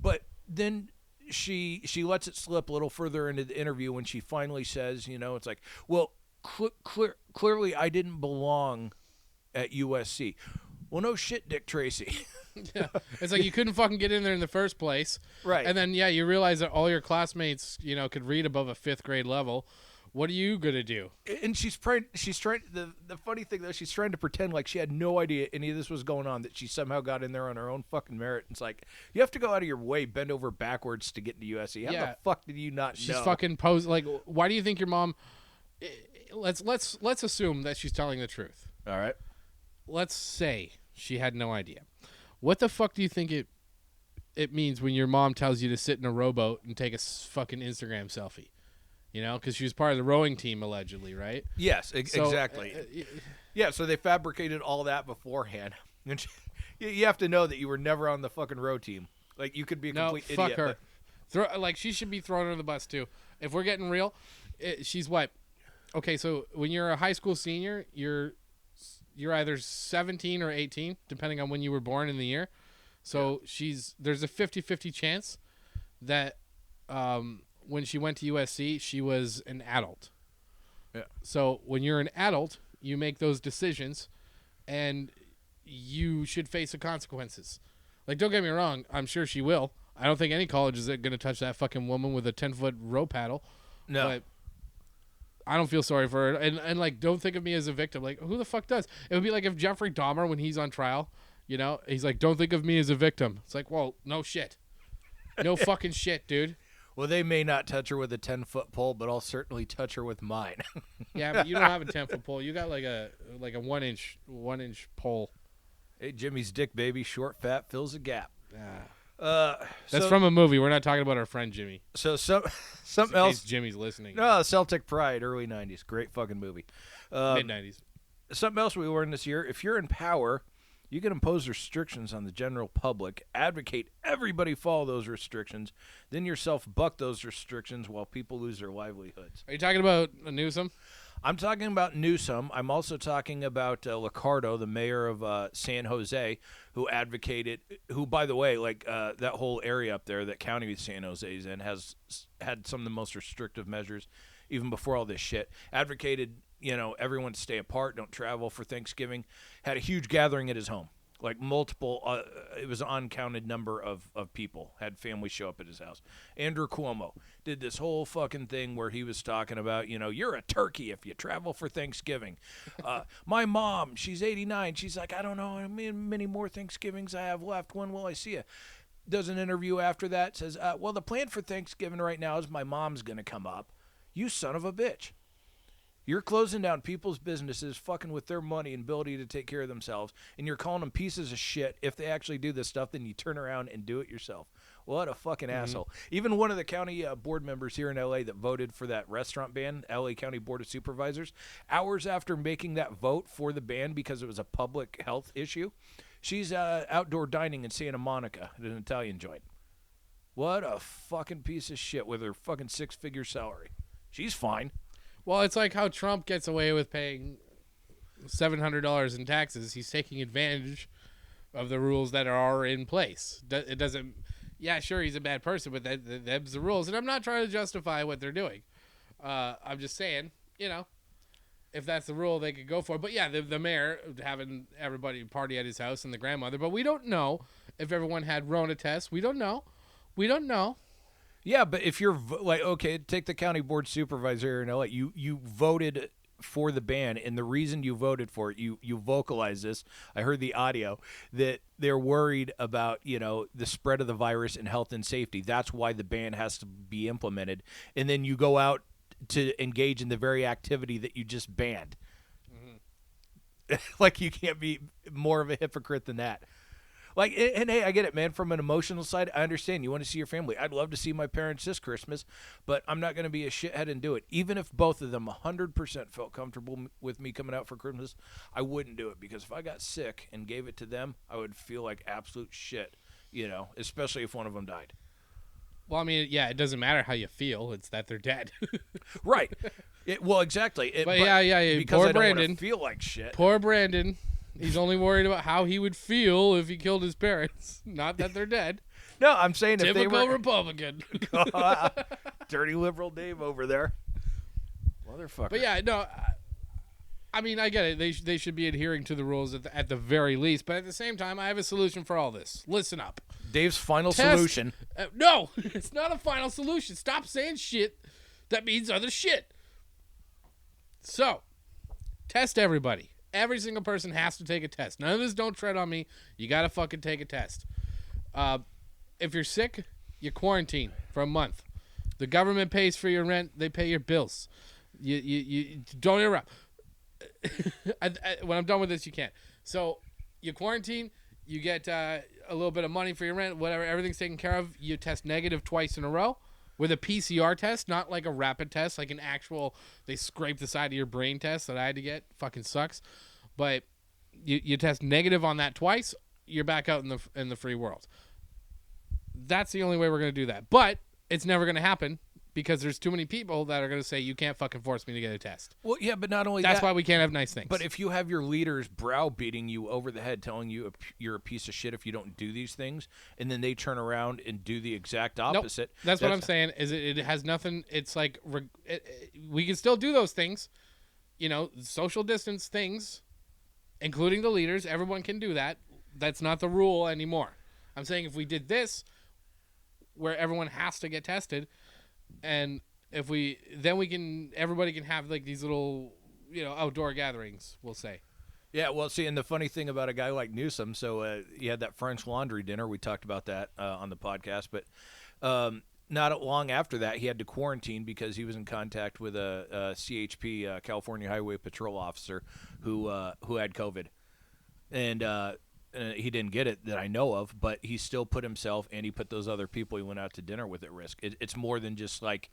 But then she lets it slip a little further into the interview when she finally says, it's like, well, clearly I didn't belong at USC. Well, no shit, Dick Tracy. Yeah, it's like you couldn't fucking get in there in the first place, right? And then you realize that all your classmates, could read above a 5th grade level. What are you gonna do? And she's trying. The funny thing though, she's trying to pretend like she had no idea any of this was going on. That she somehow got in there on her own fucking merit. It's like you have to go out of your way, bend over backwards to get into USC. How the fuck did you not know? She's fucking posed. Like, why do you think your mom? Let's assume that she's telling the truth. All right. Let's say she had no idea. What the fuck do you think it means when your mom tells you to sit in a rowboat and take a fucking Instagram selfie? Because she was part of the rowing team, allegedly, right? Yes, exactly. Yeah, so they fabricated all that beforehand. And you have to know that you were never on the fucking row team. Like, you could be a complete idiot. Fuck her. She should be thrown under the bus, too. If we're getting real, she's what? Okay, so when you're a high school senior, you're either 17 or 18, depending on when you were born in the year. So there's a 50-50 chance that when she went to USC, she was an adult. Yeah. So when you're an adult, you make those decisions, and you should face the consequences. Like, don't get me wrong, I'm sure she will. I don't think any college is going to touch that fucking woman with a 10-foot row paddle. No. But I don't feel sorry for her. And like, don't think of me as a victim. Like, who the fuck does? It would be like if Jeffrey Dahmer, when he's on trial, he's like, don't think of me as a victim. It's like, well, no shit. No fucking shit, dude. Well, they may not touch her with a 10-foot pole, but I'll certainly touch her with mine. Yeah, but you don't have a 10-foot pole. You got like a 1-inch pole. Hey, Jimmy's dick, baby. Short, fat, fills a gap. That's from a movie. We're not talking about our friend Jimmy. So something else. Jimmy's listening. No, Celtic Pride, early 90s. Great fucking movie. Mid-90s. Something else we learned this year. If you're in power, you can impose restrictions on the general public, advocate everybody follow those restrictions, then yourself buck those restrictions while people lose their livelihoods. Are you talking about Newsom? I'm talking about Newsom. I'm also talking about Liccardo, the mayor of San Jose, who advocated, who, by the way, that whole area up there, that county San Jose is in, has had some of the most restrictive measures even before all this shit. Advocated, everyone stay apart, don't travel for Thanksgiving. Had a huge gathering at his home. Like multiple, it was an uncounted number of people had families show up at his house. Andrew Cuomo did this whole fucking thing where he was talking about, you're a turkey if you travel for Thanksgiving. My mom, she's 89. She's like, I don't know how many more Thanksgivings I have left. When will I see you? Does an interview after that, says, well, the plan for Thanksgiving right now is my mom's going to come up. You son of a bitch. You're closing down people's businesses, fucking with their money and ability to take care of themselves, and you're calling them pieces of shit. If they actually do this stuff, then you turn around and do it yourself. What a fucking asshole. Even one of the county board members here in L.A. that voted for that restaurant ban, L.A. County Board of Supervisors, hours after making that vote for the ban because it was a public health issue, she's outdoor dining in Santa Monica at an Italian joint. What a fucking piece of shit with her fucking 6-figure salary. She's fine. Well, it's like how Trump gets away with paying $700 in taxes. He's taking advantage of the rules that are in place. It doesn't. Yeah, sure, he's a bad person, but that's the rules. And I'm not trying to justify what they're doing. I'm just saying, if that's the rule, they could go for it. But yeah, the mayor having everybody party at his house and the grandmother. But we don't know if everyone had Rona tests. We don't know. Yeah, but if you're okay, take the county board supervisor in LA. You voted for the ban, and the reason you voted for it, you vocalized this. I heard the audio that they're worried about the spread of the virus and health and safety. That's why the ban has to be implemented. And then you go out to engage in the very activity that you just banned. Mm-hmm. Like, you can't be more of a hypocrite than that. Like, and hey, I get it, man. From an emotional side, I understand. You want to see your family. I'd love to see my parents this Christmas, but I'm not going to be a shithead and do it. Even if both of them 100% felt comfortable with me coming out for Christmas, I wouldn't do it, because if I got sick and gave it to them, I would feel like absolute shit, especially if one of them died. Well, I mean, yeah, it doesn't matter how you feel. It's that they're dead. Right. Well, exactly. But yeah. Because Poor I don't Brandon. want to feel like shit. Poor Brandon. He's only worried about how he would feel if he killed his parents, not that they're dead. No, I'm saying if they were... Typical Republican. Dirty liberal Dave over there. Motherfucker. But yeah, no, I mean, I get it. They should be adhering to the rules at the very least. But at the same time, I have a solution for all this. Listen up. Dave's final solution. No, it's not a final solution. Stop saying shit that means other shit. So, test everybody. Every single person has to take a test. None of this don't tread on me. You got to fucking take a test. If you're sick, you quarantine for a month. The government pays for your rent. They pay your bills. You don't interrupt. When I'm done with this, you can't. So you quarantine. You get a little bit of money for your rent. Whatever. Everything's taken care of. You test negative twice in a row with a PCR test, not like a rapid test, like an actual, they scrape the side of your brain test that I had to get. Fucking sucks. But you test negative on that twice, you're back out in the free world. That's the only way we're going to do that. But it's never going to happen because there's too many people that are going to say, you can't fucking force me to get a test. Well, yeah, but not only That's why we can't have nice things. But if you have your leaders browbeating you over the head, telling you you're a piece of shit if you don't do these things, and then they turn around and do the exact opposite. Nope. That's what I'm saying. Is it has nothing. It's like we can still do those things, social distance things, including the leaders. Everyone can do that. That's not the rule anymore. I'm saying if we did this, where everyone has to get tested, and everybody can have like these little, outdoor gatherings, we'll say. Yeah, well, see, and the funny thing about a guy like Newsom, so he had that French Laundry dinner. We talked about that on the podcast, but not long after that, he had to quarantine because he was in contact with a CHP, California Highway Patrol officer, who had COVID, and he didn't get it that I know of, but he still put himself and he put those other people he went out to dinner with at risk. It's more than just like,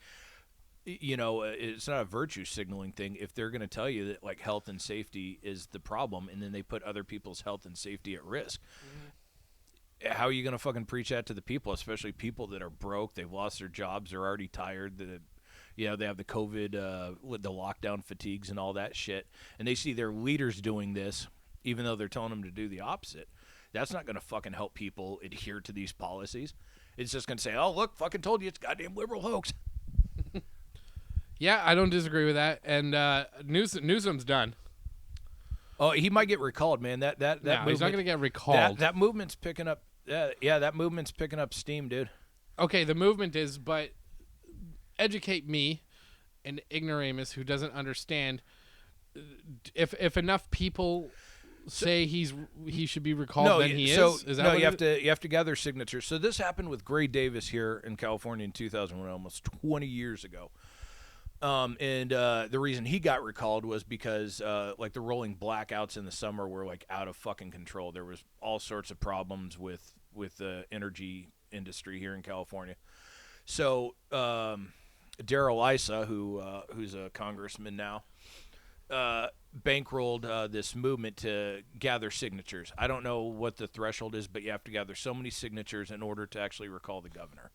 it's not a virtue signaling thing. If they're going to tell you that like health and safety is the problem, and then they put other people's health and safety at risk, how are you going to fucking preach that to the people, especially people that are broke, they've lost their jobs, they're already tired, they have the COVID, the lockdown fatigues and all that shit, and they see their leaders doing this, even though they're telling them to do the opposite. That's not going to fucking help people adhere to these policies. It's just going to say, oh, look, fucking told you, it's a goddamn liberal hoax. Yeah, I don't disagree with that. And Newsom's done. Oh, he might get recalled, man. That no, movement, he's not going to get recalled. That movement's picking up. That movement's picking up steam, dude. Okay, the movement is, but educate me, an ignoramus who doesn't understand. If enough people say he should be recalled, then he is. Is that no? What you have to gather signatures. So this happened with Gray Davis here in California in 2001, almost 20 years ago. And the reason he got recalled was because like the rolling blackouts in the summer were like out of fucking control. There was all sorts of problems with the energy industry here in California. So Darrell Issa, who's a congressman now, bankrolled this movement to gather signatures. I don't know what the threshold is, but you have to gather so many signatures in order to actually recall the governor.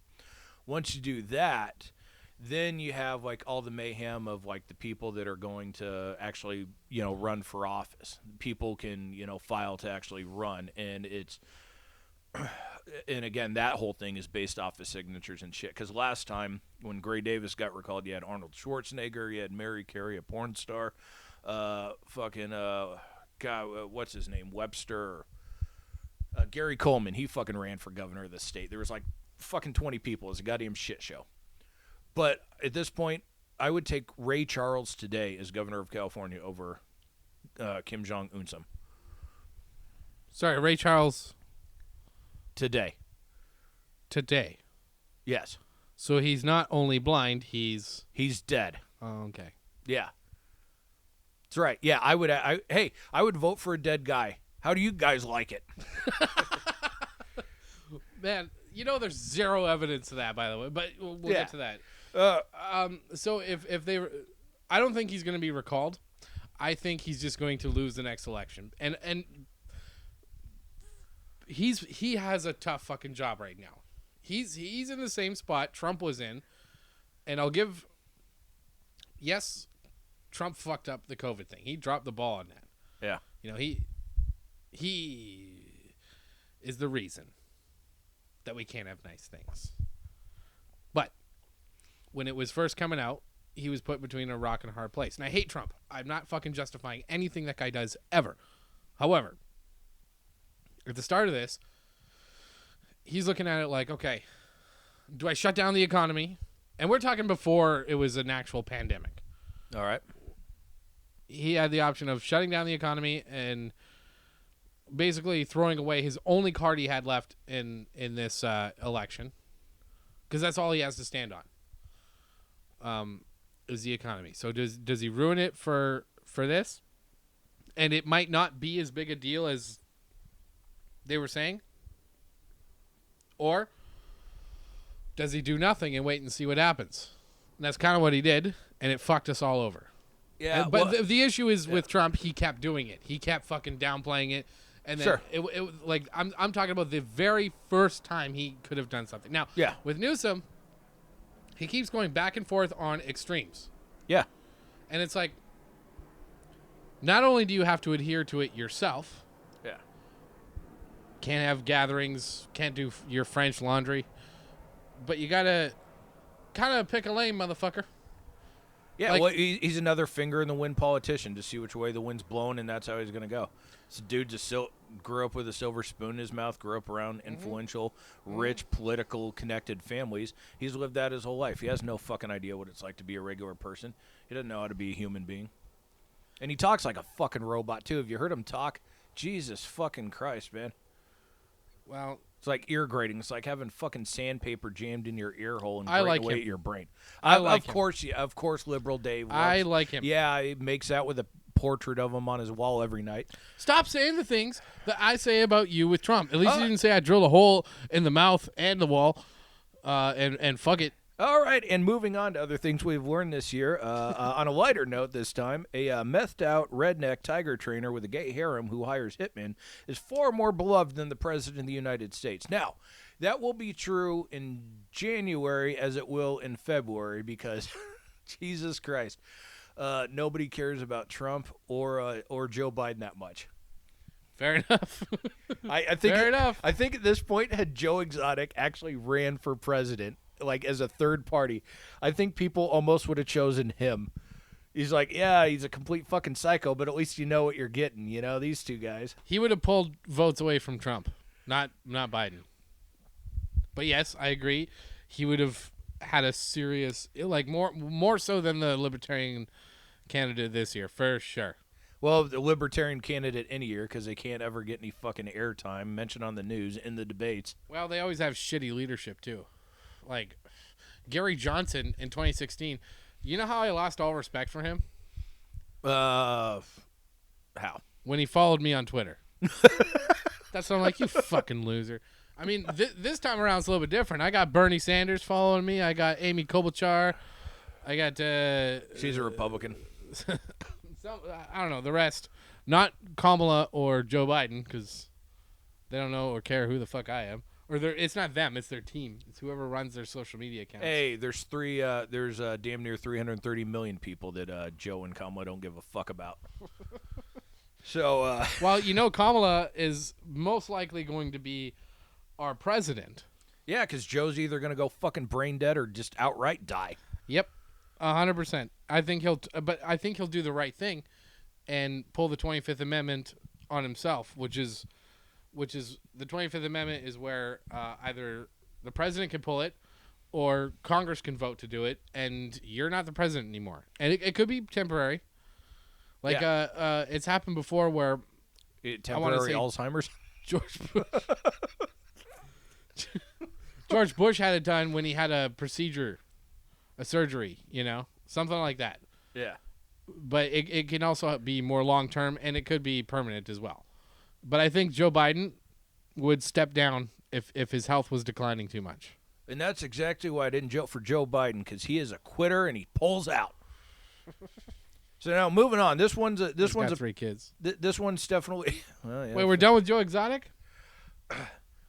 Once you do that, then you have like all the mayhem of like the people that are going to actually, run for office. People can, file to actually run, and it's and again, that whole thing is based off of signatures and shit. Because last time when Gray Davis got recalled, you had Arnold Schwarzenegger, you had Mary Carey, a porn star, what's his name, Webster, Gary Coleman. He fucking ran for governor of the state. There was like fucking 20 people. It was a goddamn shit show. But at this point, I would take Ray Charles today as governor of California over Kim Jong-un. Sorry, Ray Charles. Today. Yes. So he's not only blind, he's dead. Oh, okay. Yeah. That's right. Yeah, I would vote for a dead guy. How do you guys like it? Man, there's zero evidence of that, by the way, but we'll get to that. So if they, I don't think he's going to be recalled. I think he's just going to lose the next election, and he has a tough fucking job right now. He's in the same spot Trump was in, and I'll give. Yes, Trump fucked up the COVID thing. He dropped the ball on that. Yeah. He is the reason that we can't have nice things. But when it was first coming out, he was put between a rock and a hard place. And I hate Trump. I'm not fucking justifying anything that guy does ever. However, at the start of this, he's looking at it like, okay, do I shut down the economy? And we're talking before it was an actual pandemic. All right. He had the option of shutting down the economy and basically throwing away his only card he had left in this election, because that's all he has to stand on. Is the economy. So does he ruin it for this? And it might not be as big a deal as they were saying. Or does he do nothing and wait and see what happens? And that's kind of what he did, and it fucked us all over. Yeah, but the issue is with Trump, he kept doing it. He kept fucking downplaying it, and then sure. I'm talking about the very first time he could have done something. Now, yeah. With Newsom, he keeps going back and forth on extremes. Yeah, and it's like, not only do you have to adhere to it yourself, yeah, can't have gatherings, can't do your French laundry, but you gotta kind of pick a lane, motherfucker. Yeah, well, he's another finger in the wind politician to see which way the wind's blowing, and that's how he's going to go. This dude just grew up with a silver spoon in his mouth, grew up around influential, rich, political, connected families. He's lived that his whole life. He has no fucking idea what it's like to be a regular person. He doesn't know how to be a human being. And he talks like a fucking robot, too. Have you heard him talk? Jesus fucking Christ, man. Well, it's like ear grating. It's like having fucking sandpaper jammed in your ear hole and I like away him. at your brain. Of course, liberal Dave loves, I like him. Yeah, he makes out with a portrait of him on his wall every night. Stop saying the things that I say about you with Trump. At least you didn't say I drilled a hole in the mouth and the wall, and fuck it. All right, and moving on to other things we've learned this year. On a lighter note this time, a methed-out redneck tiger trainer with a gay harem who hires hitmen is far more beloved than the President of the United States. Now, that will be true in January as it will in February because, Jesus Christ, nobody cares about Trump or Joe Biden that much. Fair enough. I think Fair enough. I think at this point, had Joe Exotic actually ran for president, like as a third party, I think people almost would have chosen him. He's like, yeah, he's a complete fucking psycho, but at least you know what you're getting, these two guys. He would have pulled votes away from Trump, not Biden. But yes, I agree. He would have had a serious, more so than the Libertarian candidate this year, for sure. Well, the Libertarian candidate any year because they can't ever get any fucking airtime mentioned on the news in the debates. Well, they always have shitty leadership too. Like Gary Johnson in 2016. You know how I lost all respect for him? How? When he followed me on Twitter. That's when I'm like, you fucking loser. I mean, this time around it's a little bit different. I got Bernie Sanders following me. I got Amy Klobuchar. I got... She's a Republican. I don't know, the rest. Not Kamala or Joe Biden, because they don't know or care who the fuck I am. Or it's not them, it's their team. It's whoever runs their social media accounts. Hey, there's damn near 330 million people that Joe and Kamala don't give a fuck about. So, well, Kamala is most likely going to be our president. Yeah, because Joe's either going to go fucking brain dead or just outright die. Yep, 100%. I think he'll do the right thing and pull the 25th Amendment on himself, which is the 25th Amendment is where either the president can pull it or Congress can vote to do it, and you're not the president anymore. And it could be temporary. Like, it's happened before where... Temporary Alzheimer's? George Bush had it done when he had a surgery, something like that. Yeah. But it can also be more long-term, and it could be permanent as well. But I think Joe Biden would step down if his health was declining too much. And that's exactly why I didn't vote for Joe Biden, because he is a quitter and he pulls out. So now moving on. This one's 3 kids. This one's definitely. Well, yeah. Wait, we're done with Joe Exotic?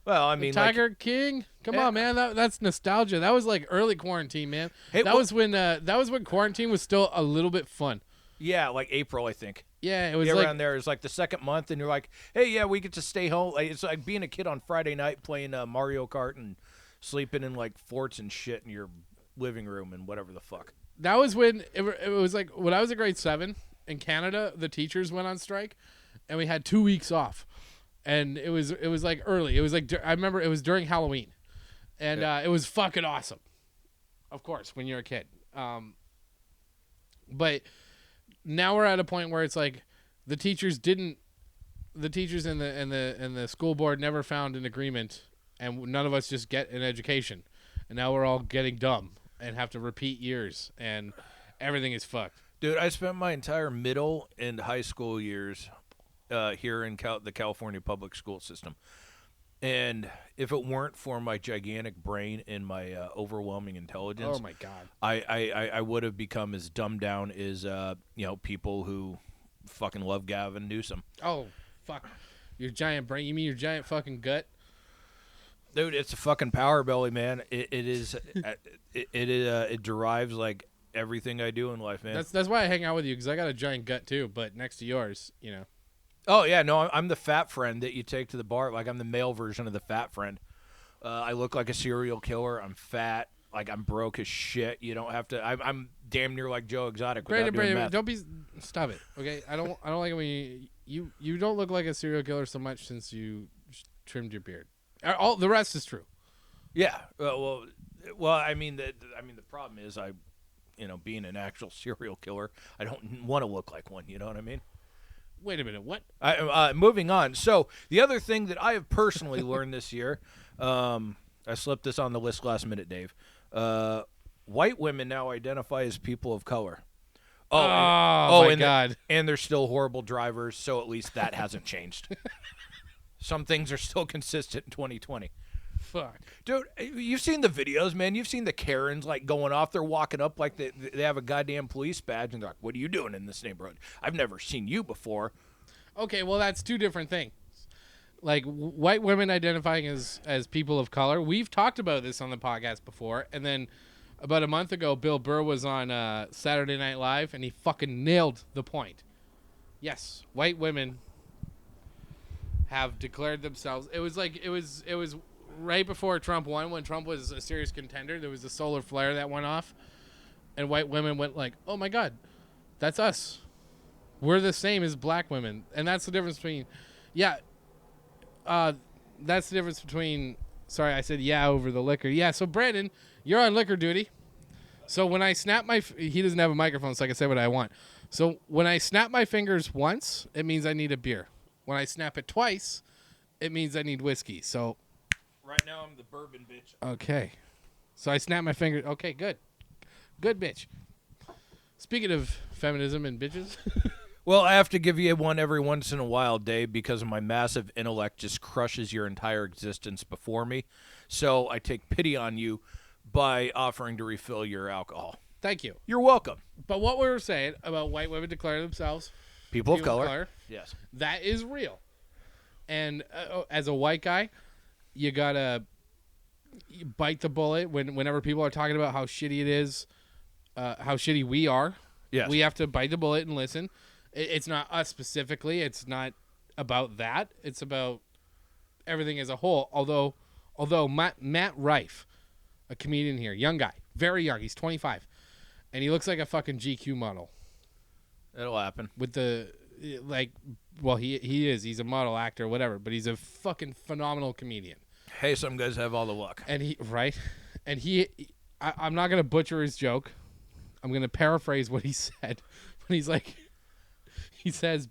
Well, I mean, Tiger King. Come on, man. That's nostalgia. That was like early quarantine, man. Hey, that was when quarantine was still a little bit fun. Yeah, like April, I think. Yeah, it was around there. It's like the second month, and you're like, hey, yeah, we get to stay home. Like, it's like being a kid on Friday night playing Mario Kart and sleeping in like forts and shit in your living room and whatever the fuck. That was when it was like when I was in grade 7 in Canada, the teachers went on strike, and we had 2 weeks off, and it was like early. It was like I remember it was during Halloween, and it was fucking awesome. Of course, when you're a kid, but now we're at a point where it's like the teachers and the school board never found an agreement, and none of us just get an education, and now we're all getting dumb and have to repeat years, and everything is fucked. Dude, I spent my entire middle and high school years here in the California public school system, and if it weren't for my gigantic brain and my overwhelming intelligence, oh my god, I would have become as dumbed down as people who fucking love Gavin Newsom. Oh fuck, your giant brain? You mean your giant fucking gut? Dude, it's a fucking power belly, man. It is. It derives like everything I do in life, man. That's why I hang out with you, because I got a giant gut too, but next to yours, you know. Oh yeah, no, I'm the fat friend that you take to the bar. Like, I'm the male version of the fat friend. I look like a serial killer. I'm fat. Like, I'm broke as shit. You don't have to. I'm damn near like Joe Exotic. Brandon, don't be. Stop it. Okay, I don't like it when you don't look like a serial killer so much since you trimmed your beard. All the rest is true. Yeah. Well. I mean, the problem is being an actual serial killer, I don't want to look like one. You know what I mean? Wait a minute. What? Moving on. So the other thing that I have personally learned this year, I slipped this on the list last minute, Dave. White women now identify as people of color. Oh my God. And they're still horrible drivers, so at least that hasn't changed. Some things are still consistent in 2020. Fuck. Dude, you've seen the videos, man. You've seen the Karens, like, going off. They're walking up like they have a goddamn police badge, and they're like, what are you doing in this neighborhood? I've never seen you before. Okay, well, that's two different things. Like, white women identifying as people of color. We've talked about this on the podcast before, and then about a month ago, Bill Burr was on Saturday Night Live, and he fucking nailed the point. Yes, white women have declared themselves. It was right before Trump won, when Trump was a serious contender. There was a solar flare that went off, and white women went like, oh my God, that's us. We're the same as black women. And that's the difference between, that's the difference between, sorry, I said over the liquor. Yeah, so Brandon, you're on liquor duty. So when I snap he doesn't have a microphone, so I can say what I want. So when I snap my fingers once, it means I need a beer. When I snap it twice, it means I need whiskey. So right now I'm the bourbon bitch. Okay. So I snap my fingers. Okay, good. Good bitch. Speaking of feminism and bitches. Well, I have to give you one every once in a while, Dave, because of my massive intellect just crushes your entire existence before me. So I take pity on you by offering to refill your alcohol. Thank you. You're welcome. But what we were saying about white women declaring themselves people of color. Yes. That is real. And as a white guy, you gotta bite the bullet whenever people are talking about how shitty it is, how shitty we are. Yes. We have to bite the bullet and listen. It's not us specifically. It's not about that. It's about everything as a whole. Although Matt Rife, a comedian here, young guy, very young. He's 25, and he looks like a fucking GQ model. It'll happen. With the he is. He's a model, actor, whatever. But he's a fucking phenomenal comedian. Hey, some guys have all the luck. And I'm not gonna butcher his joke. I'm gonna paraphrase what he said. But he says,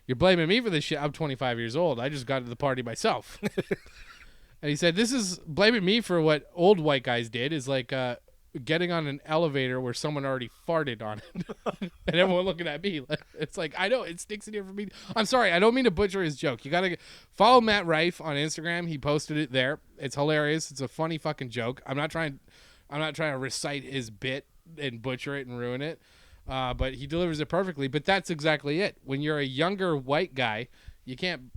"You're blaming me for this shit. I'm 25 years old. I just got to the party myself." And he said, "This is blaming me for what old white guys did. Is like getting on an elevator where someone already farted on it, and everyone looking at me. It's like, I know it sticks in here for me. I'm sorry, I don't mean to butcher his joke. You gotta follow Matt Rife on Instagram. He posted it there. It's hilarious. It's a funny fucking joke. I'm not trying to recite his bit and butcher it and ruin it, but he delivers it perfectly. But that's exactly it. When you're a younger white guy, you can't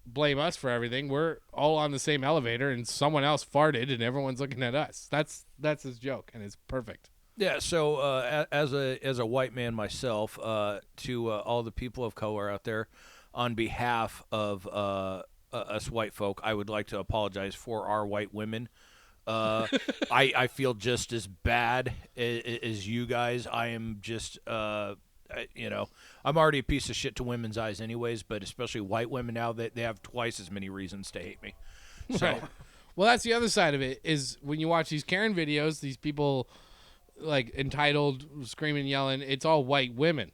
blame us for everything. We're all on the same elevator and someone else farted and everyone's looking at us. That's his joke, and it's perfect. Yeah, so as a white man myself, to all the people of color out there, on behalf of us white folk, I would like to apologize for our white women. I feel just as bad as you guys. I am just I'm already a piece of shit to women's eyes anyways, but especially white women now, that they have twice as many reasons to hate me. So, right. Well, that's the other side of it, is when you watch these Karen videos, these people like entitled, screaming, yelling, it's all white women.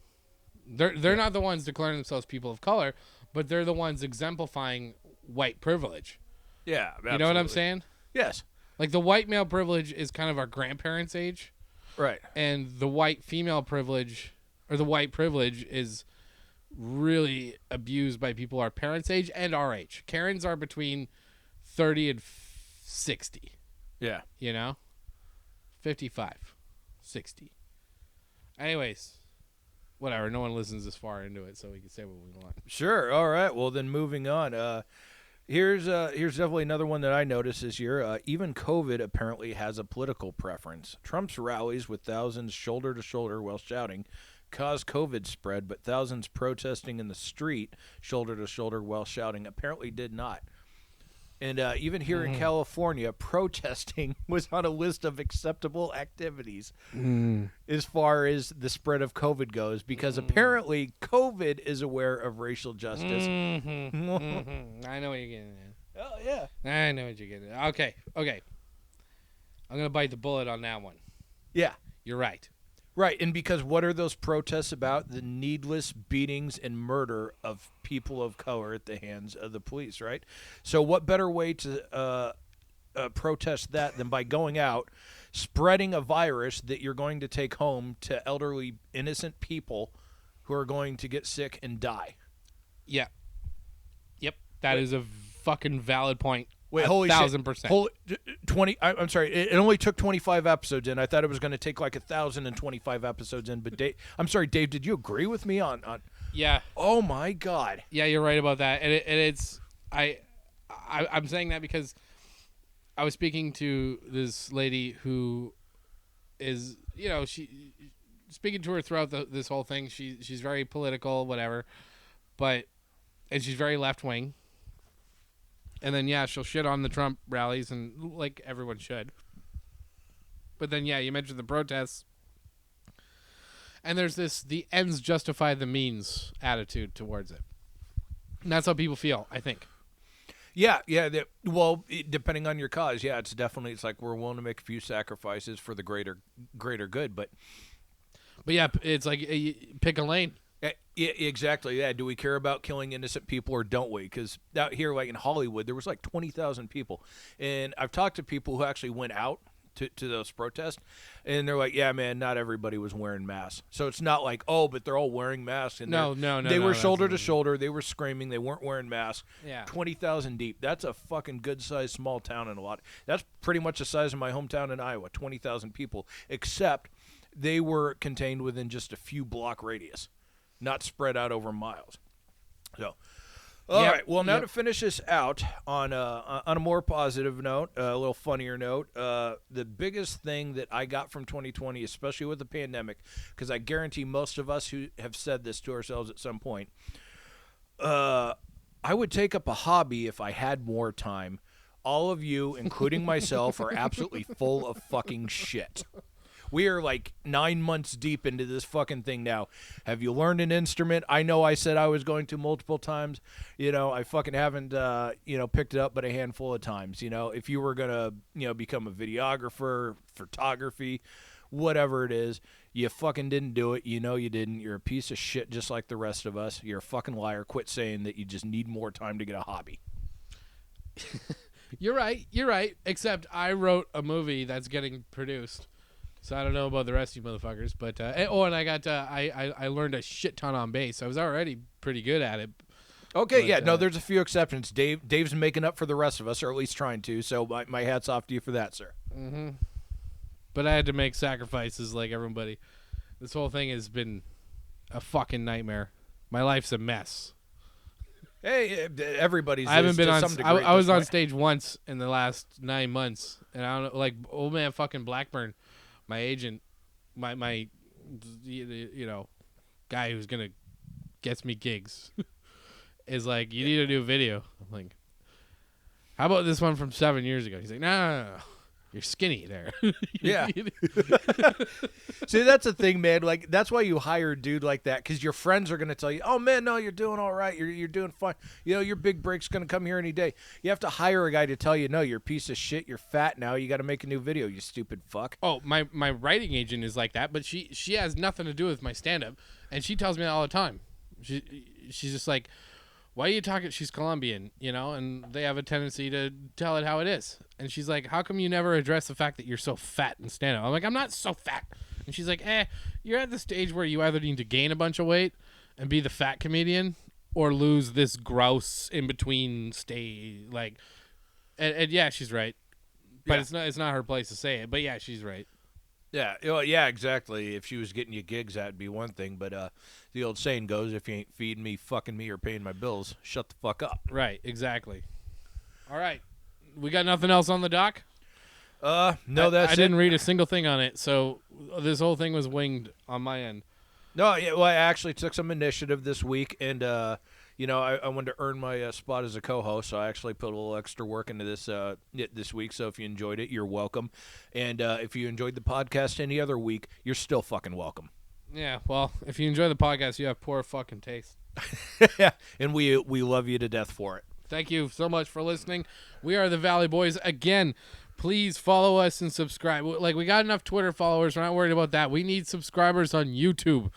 They're not the ones declaring themselves people of color, but they're the ones exemplifying white privilege. Yeah, absolutely. You know what I'm saying? Yes. Like, the white male privilege is kind of our grandparents' age. Right. And the white female privilege, or the white privilege, is really abused by people our parents' age and our age. Karens are between 30 and 60. Yeah. You know? 55, 60. Anyways, whatever. No one listens this far into it, so we can say what we want. Sure. All right. Well, then moving on. Here's definitely another one that I noticed this year. Even COVID apparently has a political preference. Trump's rallies with thousands shoulder to shoulder while shouting caused COVID spread, but thousands protesting in the street shoulder to shoulder while shouting apparently did not. And even here in California, protesting was on a list of acceptable activities as far as the spread of COVID goes, because apparently COVID is aware of racial justice. I know what you're getting at. Oh, yeah. I know what you're getting at. Okay. I'm going to bite the bullet on that one. Yeah. You're right. Right, and because what are those protests about? The needless beatings and murder of people of color at the hands of the police, right? So what better way to protest that than by going out, spreading a virus that you're going to take home to elderly, innocent people who are going to get sick and die? Yeah. Yep. That is a fucking valid point. Wait, holy 1,000%. Holy 20. I'm sorry. It only took 25 episodes in. I thought it was going to take like 1,025 episodes in. But Dave, I'm sorry, Dave. Did you agree with me on? Yeah. Oh my God. Yeah, you're right about that. And I'm saying that because I was speaking to this lady who is, she speaking to her throughout this whole thing. She's very political, whatever, and she's very left wing. And then, yeah, she'll shit on the Trump rallies, and like everyone should. But then, yeah, you mentioned the protests. And there's the ends justify the means attitude towards it. And that's how people feel, I think. Yeah. Depending on your cause, yeah, it's like we're willing to make a few sacrifices for the greater good. But yeah, it's like pick a lane. Yeah, exactly. Yeah. Do we care about killing innocent people or don't we? Because out here, like in Hollywood, there was like 20,000 people. And I've talked to people who actually went out to those protests. And they're like, yeah, man, not everybody was wearing masks. So it's not like, oh, but they're all wearing masks. And no. They were shoulder to shoulder. They were screaming. They weren't wearing masks. Yeah. 20,000 deep. That's a fucking good-sized small town in a lot. That's pretty much the size of my hometown in Iowa, 20,000 people, except they were contained within just a few block radius, not spread out over miles. So, all right. Well, now to finish this out on a more positive note, a little funnier note, the biggest thing that I got from 2020, especially with the pandemic, because I guarantee most of us who have said this to ourselves at some point, I would take up a hobby if I had more time. All of you, including myself, are absolutely full of fucking shit. We are like 9 months deep into this fucking thing now. Have you learned an instrument? I know I said I was going to multiple times. I fucking haven't, picked it up but a handful of times. If you were going to, become a videographer, photography, whatever it is, you fucking didn't do it. You didn't. You're a piece of shit just like the rest of us. You're a fucking liar. Quit saying that you just need more time to get a hobby. You're right. Except I wrote a movie that's getting produced. So I don't know about the rest of you motherfuckers, but and I got I learned a shit ton on bass. I was already pretty good at it. Okay, but, yeah, no, there's a few exceptions. Dave's making up for the rest of us, or at least trying to. So my hat's off to you for that, sir. Mm-hmm. But I had to make sacrifices like everybody. This whole thing has been a fucking nightmare. My life's a mess. Hey, everybody's. I haven't been on. Some degree I was on point. stage once in the last 9 months, and I don't know, like old man fucking Blackburn, my agent, my, you know, guy who's gonna gets me gigs, is like, you need to do a video. I'm like, how about this one from 7 years ago? He's like, no. You're skinny there. Yeah. See, that's the thing, man. Like, that's why you hire a dude like that, because your friends are going to tell you, oh, man, no, you're doing all right. You're doing fine. You know, your big break's going to come here any day. You have to hire a guy to tell you, no, you're a piece of shit. You're fat now. You got to make a new video, you stupid fuck. Oh, my writing agent is like that, but she has nothing to do with my stand-up, and she tells me that all the time. She's just like, why are you talking? She's Colombian, you know, and they have a tendency to tell it how it is. And she's like, how come you never address the fact that you're so fat in stand-up? I'm like, I'm not so fat. And she's like, you're at the stage where you either need to gain a bunch of weight and be the fat comedian or lose this grouse in between like, and yeah, she's right. But Yeah. it's not her place to say it. But yeah, she's right. Yeah, well, yeah, exactly. If she was getting you gigs, that'd be one thing. But the old saying goes, if you ain't feeding me, fucking me, or paying my bills, shut the fuck up. Right, exactly. All right. We got nothing else on the dock? No, that's I it. didn't read a single thing on it, so this whole thing was winged on my end. No, yeah, well, I actually took some initiative this week, and you know, I wanted to earn my spot as a co-host, so I actually put a little extra work into this week. So if you enjoyed it, you're welcome, and if you enjoyed the podcast any other week, you're still fucking welcome. Yeah, well, if you enjoy the podcast, you have poor fucking taste. Yeah, and we love you to death for it. Thank you so much for listening. We are the Valley Boys. Again, please follow us and subscribe. Like, we got enough Twitter followers. We're not worried about that. We need subscribers on YouTube.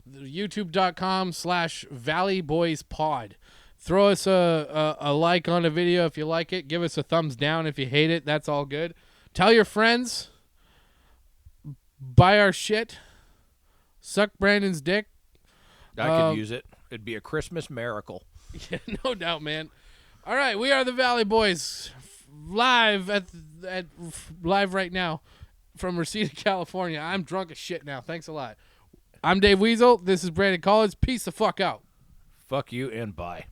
YouTube.com/ValleyBoysPod. Throw us a like on a video if you like it. Give us a thumbs down if you hate it. That's all good. Tell your friends. Buy our shit. Suck Brandon's dick. I could use it. It'd be a Christmas miracle. Yeah, no doubt, man. All right, we are the Valley Boys, live live right now from Reseda, California. I'm drunk as shit now. Thanks a lot. I'm Dave Weasel. This is Brandon Collins. Peace the fuck out. Fuck you and bye.